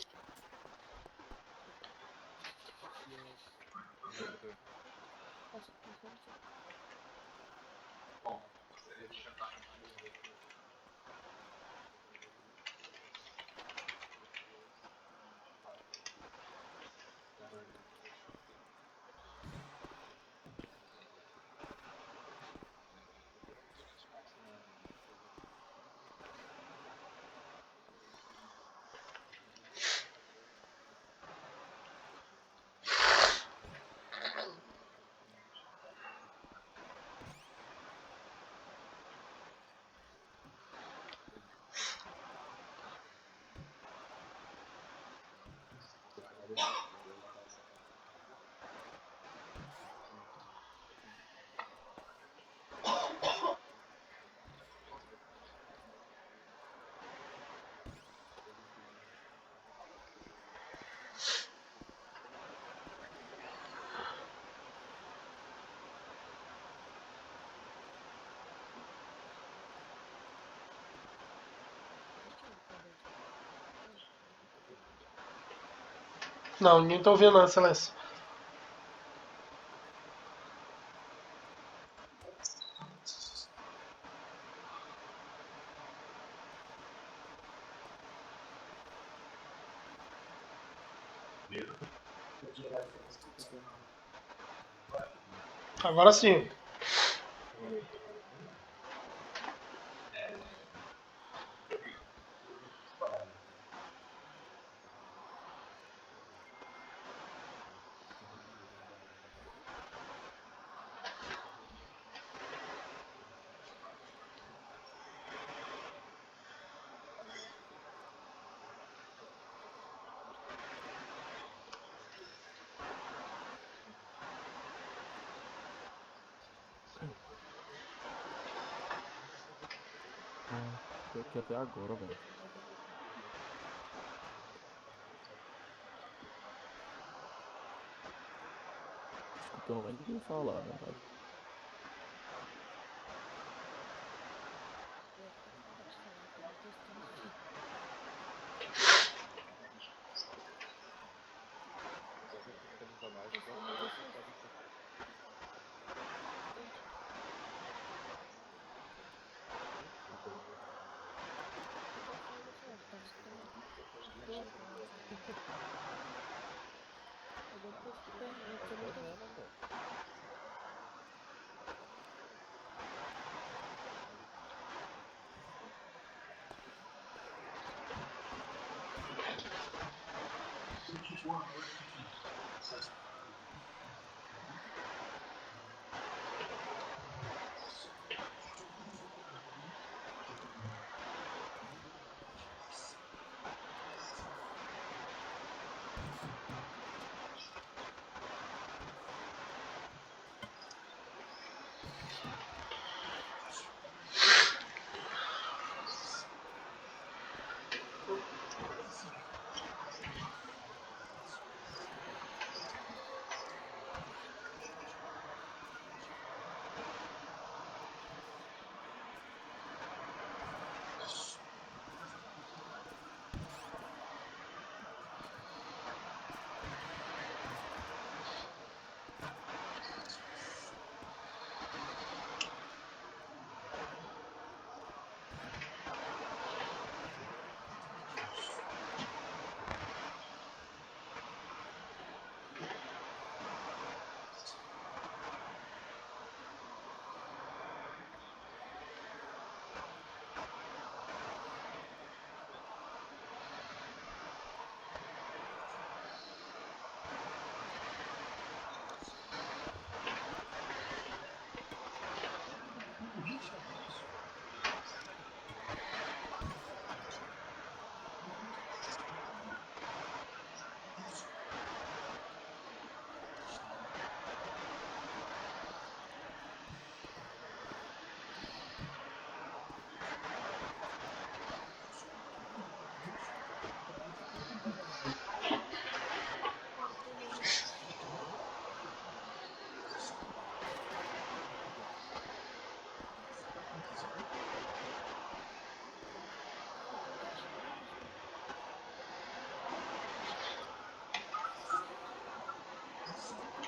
Não, ninguém tá ouvindo não, excelência. Agora sim.
Tô aqui até agora, velho. Escutando mais ninguém falar, na verdade.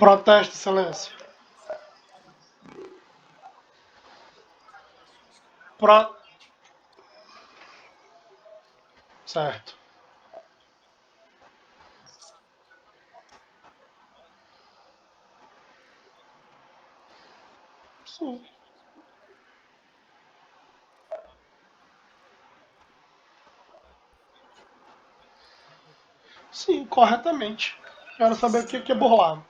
Protesto, excelência. Certo. Sim. Sim, corretamente. Quero saber o que é burlar.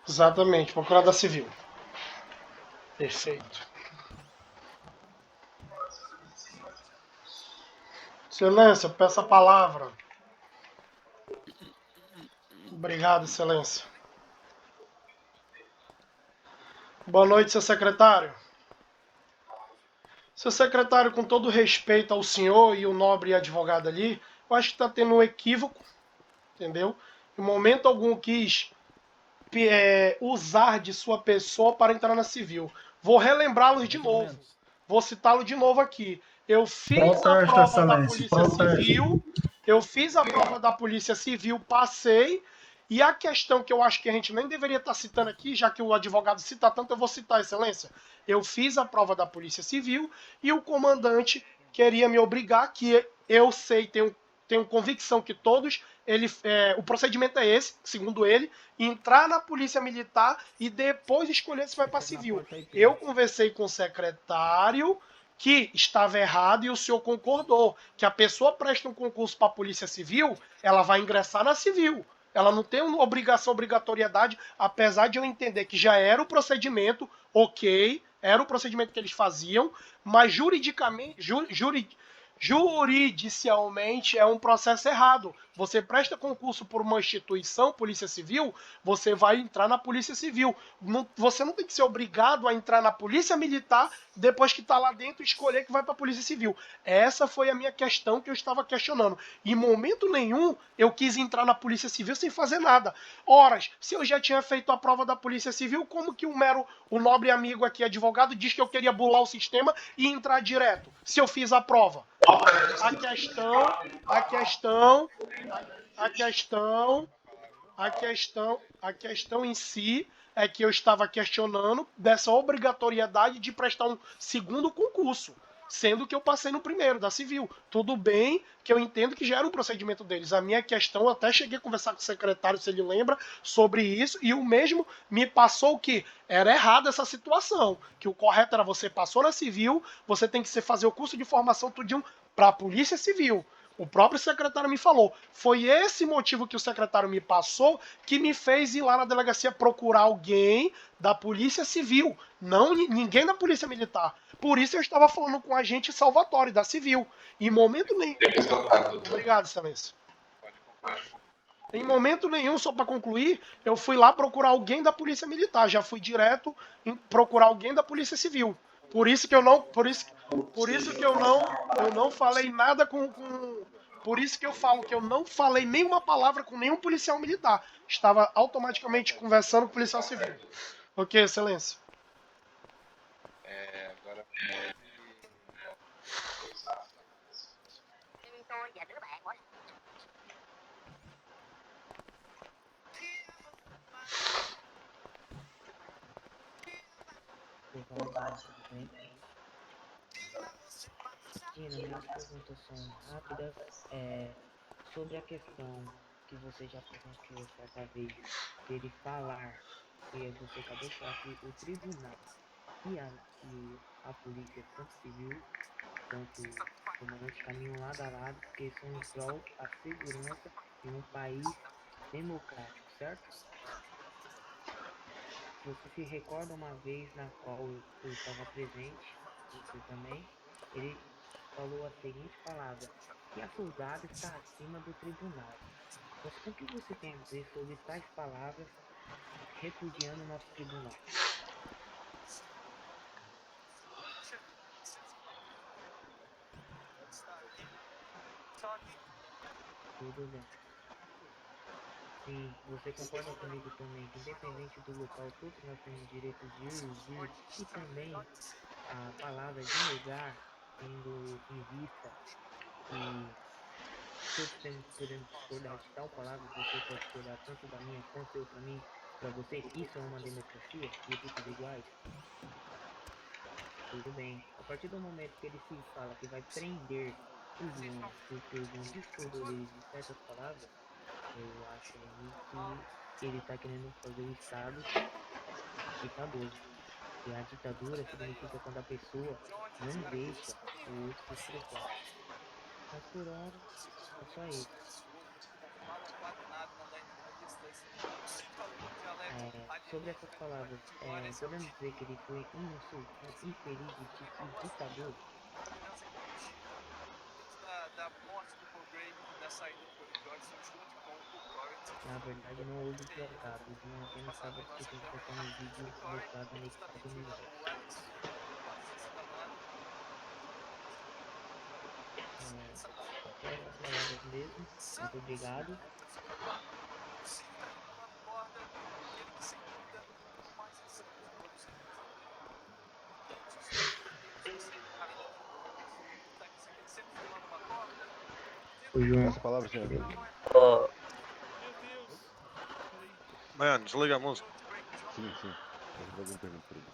Exatamente, procurada civil. Perfeito. Excelência, peço a palavra. Obrigado, excelência. Boa noite, seu secretário. Seu secretário, com todo respeito ao senhor e o nobre advogado ali, eu acho que está tendo um equívoco, entendeu? Em momento algum quis usar de sua pessoa para entrar na civil. Vou relembrá-los de novo. Vou citá-lo de novo aqui. Eu fiz a prova da Polícia Civil. Eu fiz a prova da Polícia Civil, passei. E a questão que eu acho que a gente nem deveria estar citando aqui, já que o advogado cita tanto, eu vou citar, excelência. Eu fiz a prova da Polícia Civil e o comandante queria me obrigar, que eu sei, tenho convicção que todos, o procedimento é esse, segundo ele, entrar na Polícia Militar e depois escolher se vai para civil. Eu conversei com o secretário que estava errado e o senhor concordou que a pessoa presta um concurso para a Polícia Civil, ela vai ingressar na civil. Ela não tem uma obrigatoriedade, apesar de eu entender que já era o procedimento, ok, era o procedimento que eles faziam, mas juridicialmente é um processo errado. Você presta concurso por uma instituição, Polícia Civil, você vai entrar na Polícia Civil. Você não tem que ser obrigado a entrar na Polícia Militar depois que está lá dentro e escolher que vai para a Polícia Civil. Essa foi a minha questão que eu estava questionando. Em momento nenhum eu quis entrar na Polícia Civil sem fazer nada. Horas, se eu já tinha feito a prova da Polícia Civil, como que o nobre amigo aqui, advogado, diz que eu queria burlar o sistema e entrar direto, se eu fiz a prova? A questão em si é que eu estava questionando dessa obrigatoriedade de prestar um segundo concurso, sendo que eu passei no primeiro, da civil. Tudo bem que eu entendo que já era um procedimento deles. A minha questão, eu até cheguei a conversar com o secretário, se ele lembra, sobre isso, e o mesmo me passou que era errada essa situação, que o correto era você passou na civil, você tem que fazer o curso de formação tudinho para a Polícia Civil. O próprio secretário me falou. Foi esse motivo que o secretário me passou que me fez ir lá na delegacia procurar alguém da Polícia Civil, não ninguém da Polícia Militar. Por isso eu estava falando com o agente Salvatore, da Civil. Em momento nenhum... Obrigado, excelência. Em momento nenhum, só para concluir, eu fui lá procurar alguém da Polícia Militar. Já fui direto em procurar alguém da Polícia Civil. Por isso que eu não falei nada por isso que eu falo que eu não falei nenhuma palavra com nenhum policial militar. Estava automaticamente conversando com o policial civil. Ok, excelência.
Agora...
Minhas perguntas são rápidas. Sobre a questão que você já presenciou certa vez dele falar, que você acabou de falar que o tribunal e a polícia, tanto civil quanto o comandante, caminham lado a lado, porque são em prol da segurança de um país democrático, certo? Você se recorda uma vez na qual eu estava presente, você também, ele falou a seguinte palavra: que a soldado está acima do tribunal. Mas o que você tem a dizer sobre tais palavras repudiando o nosso tribunal. Tudo bem. Sim, você concorda comigo também que independente do local, todos nós temos direito de ir e vir, e também a palavra de negar, tendo em vista que todos podemos discordar de tal palavra, você pode discordar tanto da minha quanto eu também, para você, isso é uma democracia, direitos iguais? Tudo bem. A partir do momento que ele se fala que vai prender o João porque o João discordou dele de certas palavras, eu acho aí que ele está querendo fazer o Estado ditador. E a ditadura significa quando a pessoa não deixa o outro se expressar. Mas por hora, é só isso. Sobre essas palavras, podemos dizer que ele foi um insultante, infeliz e ditador? Na verdade, não houve tratado, o João apenas estava discutindo conforme o vídeo mostrado anexado no áudio. Essas palavras mesmo, muito obrigado. O João.
Essa palavra, senhor.
Mano, desliga a música.
Sim, sim. Eu vou fazer uma pergunta pra ele.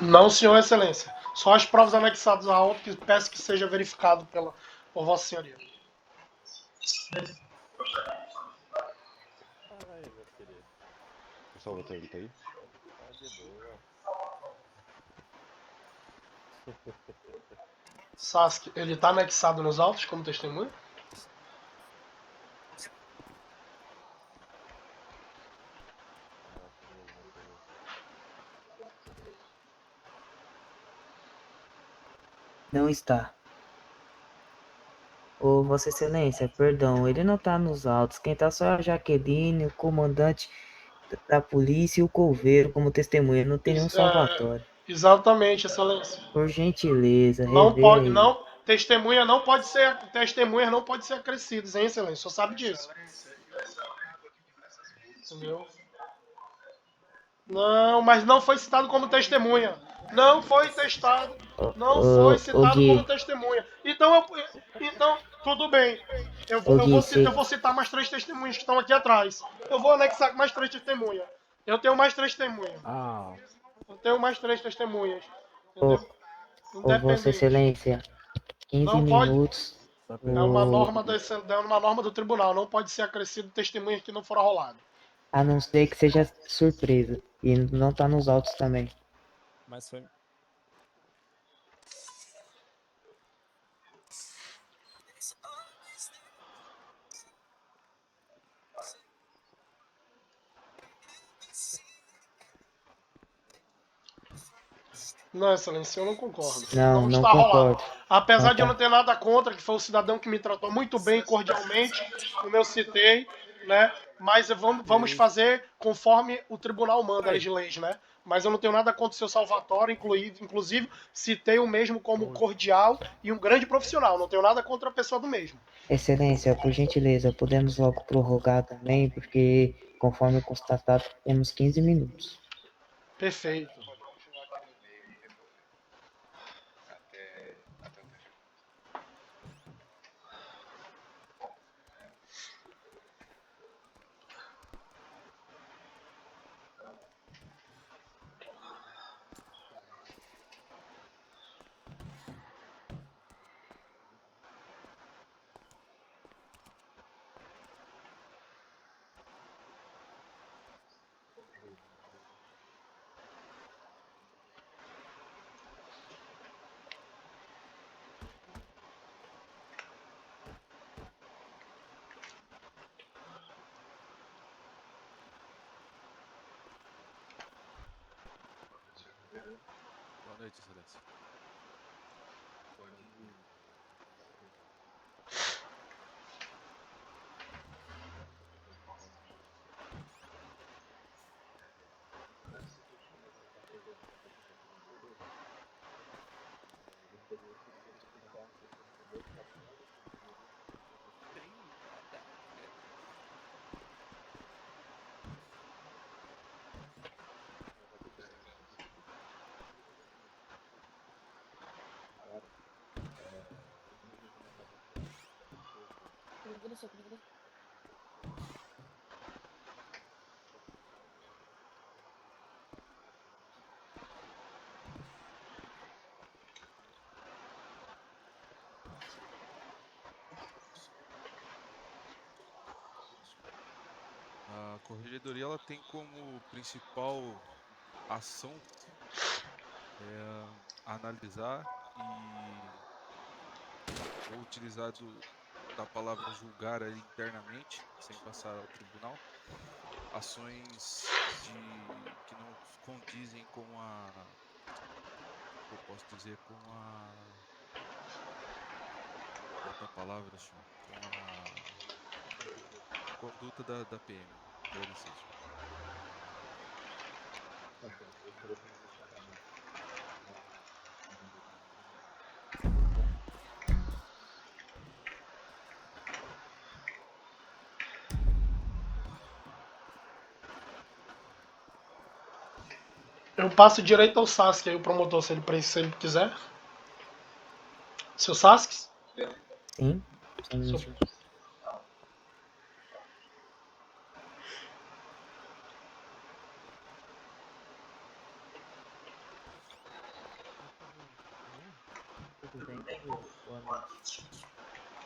Não, senhor excelência. Só as provas anexadas à auto que peço que seja verificado por vossa senhoria.
O Salvatore tá aí?
Tá de boa.
Sasuke, ele tá anexado nos autos como testemunha?
Não está. Ô, Vossa Excelência, perdão, ele não tá nos autos. Quem tá só é a Jaqueline, o comandante da polícia e o coveiro como testemunha. Não tem nenhum Salvatore.
Exatamente, excelência.
Por gentileza,
Não
rever
pode,
aí.
não. Testemunhas não pode ser acrescidas, hein, excelência? O senhor sabe disso. Entendeu? Não, mas não foi citado como testemunha. Não foi testado. Não foi citado como testemunha. Então, tudo bem. Eu vou citar mais 3 testemunhas que estão aqui atrás. Eu vou anexar mais 3 testemunhas. Eu tenho mais 3 testemunhas. Eu tenho mais 3 testemunhas. Entendeu?
Ô, Vossa Excelência, 15
Não pode.
minutos.
É uma norma do tribunal. Não pode ser acrescido testemunhas que não foram roladas.
A não ser que seja surpresa. E não tá nos autos também.
Mas foi.
Não, excelência, eu não concordo.
Não,
Não
não
está rolando.
concordo.
Apesar
Não
de eu
tá.
não ter nada contra, que foi um cidadão que me tratou muito bem, cordialmente, como eu citei, né? Mas vamos fazer conforme o tribunal manda as leis, né? Mas eu não tenho nada contra o seu Salvatore, inclusive citei o mesmo como cordial e um grande profissional. Não tenho nada contra a pessoa do mesmo.
Excelência, por gentileza, podemos logo prorrogar também, porque, conforme constatado, temos 15 minutos.
Perfeito.
Boa noite, excelência. A corregedoria ela tem como principal ação analisar e ou utilizar da palavra julgar ali internamente, sem passar ao tribunal, ações que não condizem com eu posso dizer, com a outra palavra, senhor, com a conduta da PM. Dá licença.
Eu passo direito ao Sasuke aí, o promotor, se ele quiser. Seu Sasuke?
Sim? Só um minutinho. Tudo bem, Coveiro? Boa noite.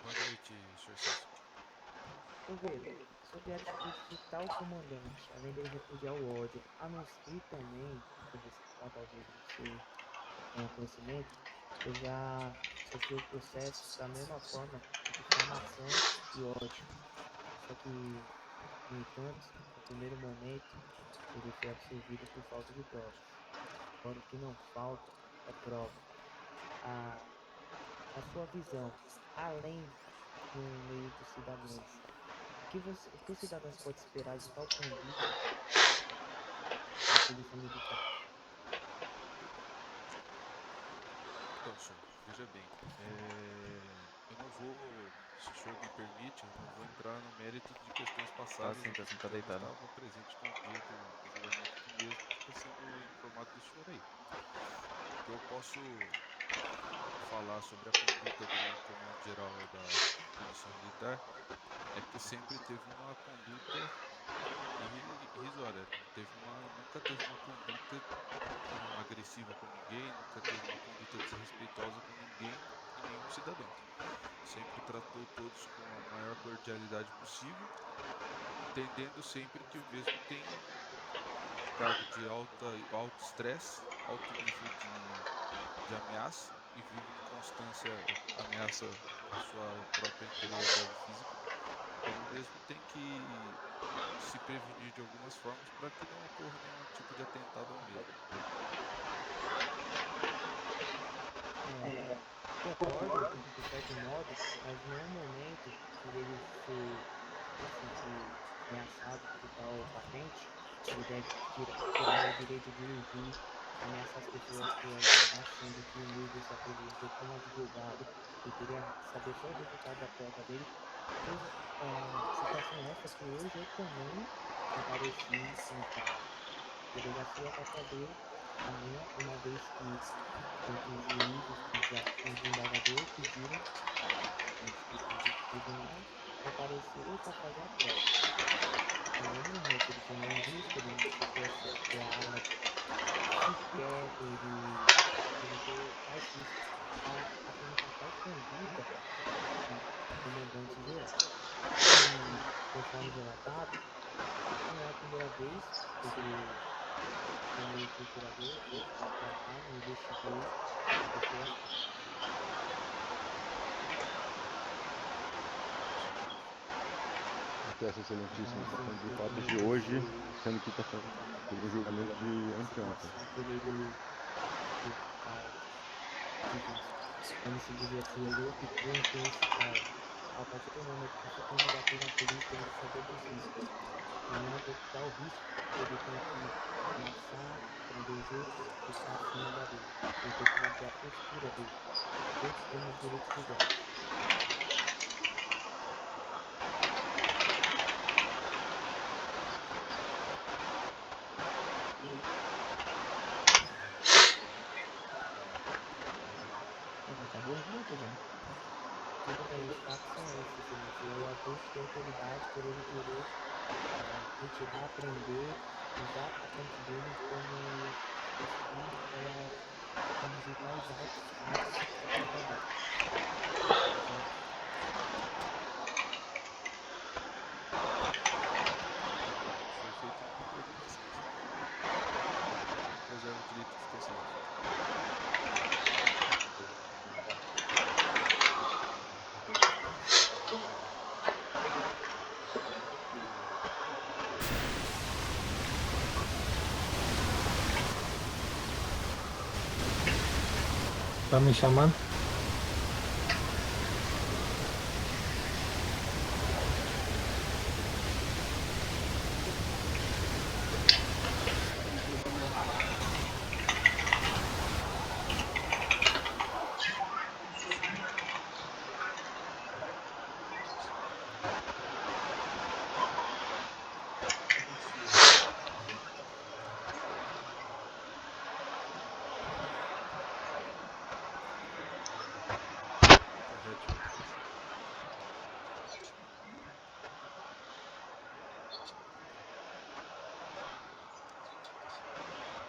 Boa noite, senhor Sassi.
Coveiro, sobre a atitude de tal comandante, além dele repudiar o ódio, a não ser também, talvez você tenha conhecimento, eu já sofri processos da mesma forma de difamação e ódio. Só que, no entanto, no primeiro momento, ele foi absolvido por falta de provas. Agora, o que não falta é prova. Na sua visão, além do meio dos cidadãos, o que os cidadãos podem esperar de tal conduta da polícia militar?
Então, senhor, veja bem, eu não vou, se o senhor me permite, eu não vou entrar no mérito de questões passadas.
Sim, tá
Eu não
deitado.
estava presente no dia do julgamento do mesmo, fica sendo informado do senhor aí. O que eu posso falar sobre a conduta do comandante-geral da Polícia Militar é que sempre teve uma conduta irrisória, nunca teve uma conduta agressiva com ninguém, nunca teve uma conduta desrespeitosa com ninguém e nenhum cidadão. Sempre tratou todos com a maior cordialidade possível, entendendo sempre que o mesmo tem cargo de alto estresse, alto nível de ameaça e vive em constância ameaça à sua própria integridade física. Então o mesmo tem que se prevenir de algumas formas para que não ocorra nenhum tipo de atentado ao mesmo.
Concordo de certo modo, mas não é um momento que ele se sentir ameaçado por tal patente, ele deve tirar o direito de vir ameaçar as pessoas que entram lá, sendo que o Milton se apresentou como advogado e queria saber só o resultado da prova dele. Pois situação essa que hoje eu também compareci em tal delegacia para saber amanhã, uma vez que tanto os juízes quanto os desembargadores pediram os respectivos tribunais compareceram para fazer a prova. Como o meu policial não existe, ele não citou se a arma sequer ele apresentou tais riscos, apresentar tal conduta de comandante geral. E conforme relatado, não é a primeira vez, porque como o procurador fez para lá e investigou as pessoas tais.
Essa excelentíssima questão do fato de hoje, sendo que está sobre o julgamento de anteontem.
Por ele ter tal de risco. Como se diz assim, ele optou em ter esse cargo. A partir do momento que se candidatou na polícia, ele sabia dos riscos. E não por tal risco, ele tem que ameaçar, prender os outros, ficar acima da lei. Ele tem que manter a postura dele. Todos temos direitos iguais. Acabou a luta já. Tudo bem, os fatos são esses, excelência. É o abuso de autoridade por ele querer retirar, prender, usar a patente dele como escudo para conduzir tais altos fatos contra dele. Certo?
Foi feito numa coordenação. Preserva o direito de consciência.
Tá me chamando?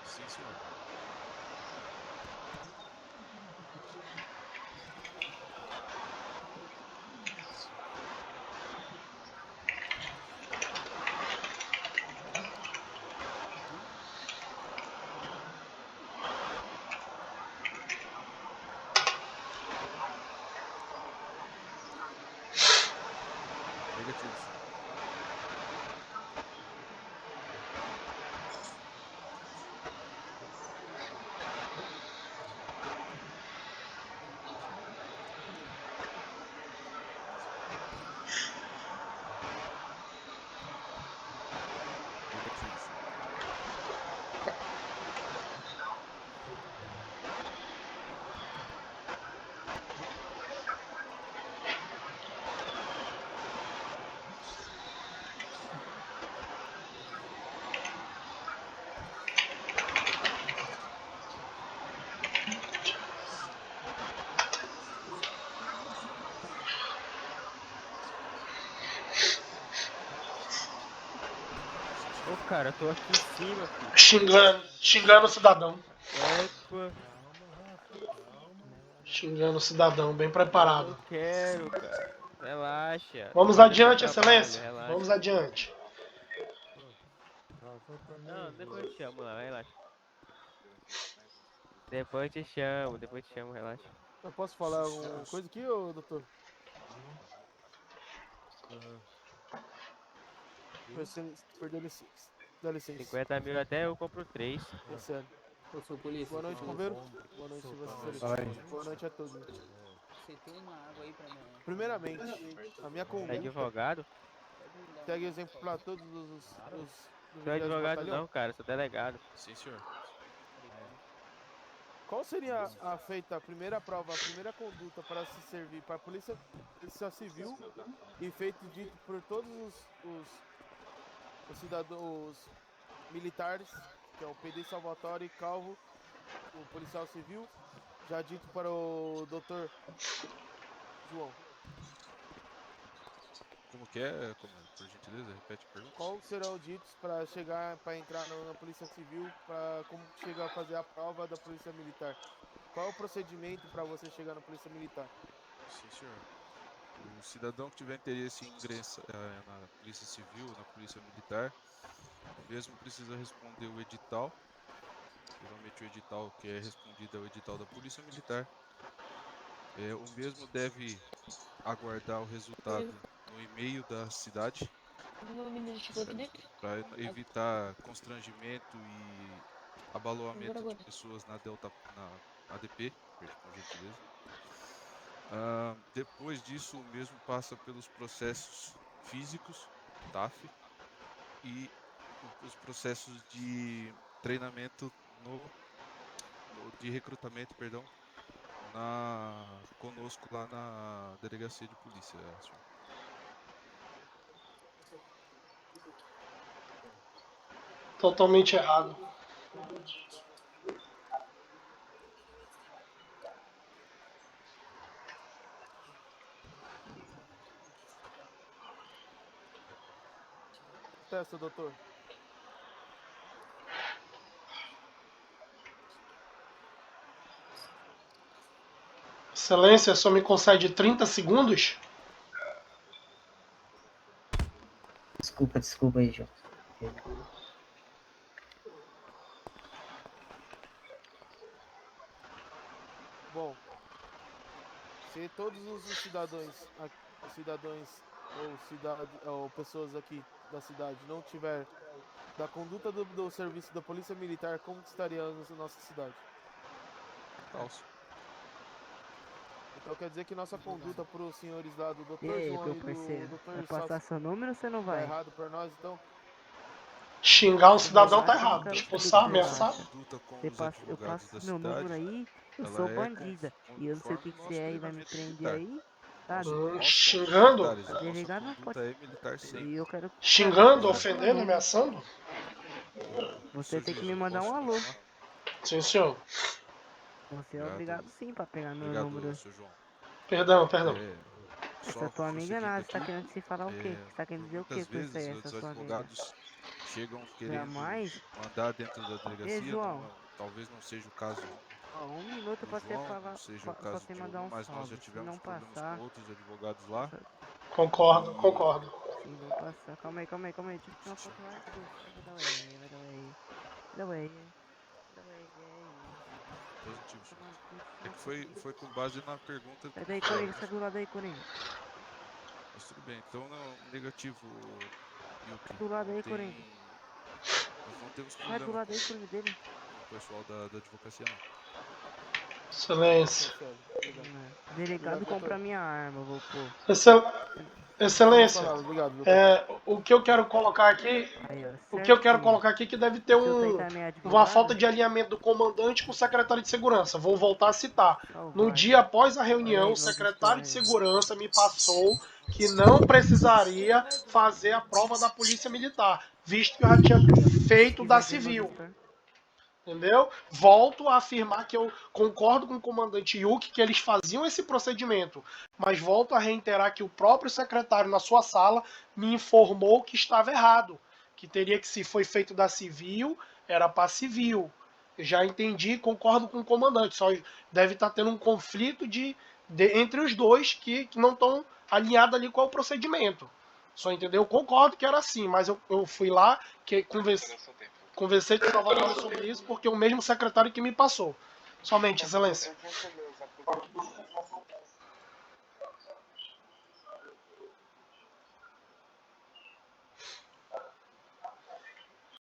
Sim, senhor. Negativo, senhor. Negativo, senhor.
Ô, cara, eu tô aqui em cima, filho.
Xingando o cidadão.
É, pô.
Xingando o cidadão, bem preparado.
Eu quero, cara. Relaxa.
Vamos
Tô fazendo
adiante,
meu trabalho,
excelência.
relaxa.
Vamos adiante.
Não, depois eu te chamo lá, relaxa. Depois eu te chamo, relaxa.
Eu posso falar alguma coisa aqui, ô doutor? Perdeu licença. Dá licença.
50 mil até eu compro 3.
É sério.
Ô, seu polícia.
Boa noite, companheiro. Boa noite, Boa noite a todos.
Você tem uma água aí pra mim?
Primeiramente, a minha conduta.
É advogado?
Segue exemplo pra todos os
Não é advogado não, cara, sou delegado.
Sim, senhor.
Qual seria a primeira prova, a primeira conduta para se servir para a polícia civil e feito dito por todos os cidadãos militares, que é o PD Salvatore Calvo, o policial civil, já dito para o doutor João?
Como que é, comandante? Por gentileza, repete a pergunta.
Qual serão ditos para chegar, para entrar na polícia civil, para como chegar a fazer a prova da polícia militar? Qual é o procedimento para você chegar na polícia militar?
Sim, senhor. O cidadão que tiver interesse em ingressar na polícia civil, na polícia militar, o mesmo precisa responder o edital. Geralmente o edital que é respondido é o edital da polícia militar. O mesmo deve aguardar o resultado no e-mail da cidade, para evitar constrangimento e abaloamento de pessoas na ADP, por gentileza. Depois disso, o mesmo passa pelos processos físicos, TAF, e os processos de treinamento de recrutamento, conosco lá na delegacia de polícia, senhor.
Totalmente errado.
Testa, doutor.
Excelência, só me concede 30 segundos?
Desculpa aí, João.
Bom, se todos os cidadãos ou pessoas aqui da cidade não tiver da conduta do serviço da polícia militar, como que estaria a nossa cidade?
Falso.
Então quer dizer que nossa conduta para os senhores lá do Dr.
E aí,
João
meu
e
parceiro,
do Dr.
vai passar seu número ou você não
tá
vai?
errado para nós, então?
Xingar um cidadão tá
Eu não
errado.
quero
Expulsar,
saber o que você
ameaçar.
acha. Eu passo meu número aí, eu sou bandida. E eu não sei o que você é e vai me prender aí, sabe?
Xingando?
A delegada não pode. E eu quero.
Xingando, ofendendo, ameaçando?
Você tem que me mandar um alô.
Sim, senhor.
Você é obrigado sim pra pegar meu número.
Perdão.
Essa tua amiga é nada, você tá querendo se falar o quê? Você tá querendo dizer o quê com isso aí, essa sua amiga?
Chegam querendo
Jamais?
mandar dentro da delegacia,
Ei, João.
talvez não seja o caso
Ó, 1 minuto pra você falar,
não seja o
pra
caso
você
de
mandar
um,
um
mas nós já
salve. Se
tivemos
não
problemas
passar...
com outros advogados lá.
Concordo.
Se não passar... Calma aí. Deixa eu tirar uma foto lá. Vai dar way.
Positivo, senhor. É que foi com base na pergunta...
Sai daí, Coringa. Sai do lado aí, Coringa.
Mas tudo bem, então negativo, Yuki.
Do lado aí, Coringa.
Nós não temos
Sai
problema
do lado aí, Coringa, dele.
com o pessoal da advocacia, não.
Excelência.
Delegado compra minha arma, vou pôr.
Excelência, o que eu quero colocar aqui, que deve ter uma falta de alinhamento do comandante com o secretário de segurança. Vou voltar a citar. No dia após a reunião, o secretário de segurança me passou que não precisaria fazer a prova da polícia militar, visto que eu já tinha feito da civil. Entendeu? Volto a afirmar que eu concordo com o comandante Yuki que eles faziam esse procedimento, mas volto a reiterar que o próprio secretário na sua sala me informou que estava errado, que teria que, se foi feito da civil, era para civil. Já entendi e concordo com o comandante. Só deve estar tendo um conflito entre os dois que não estão alinhados ali com o procedimento. Só entendeu? Eu concordo que era assim, mas eu fui lá, que conversei com o Salvador sobre isso, porque o mesmo secretário que me passou. Somente, excelência.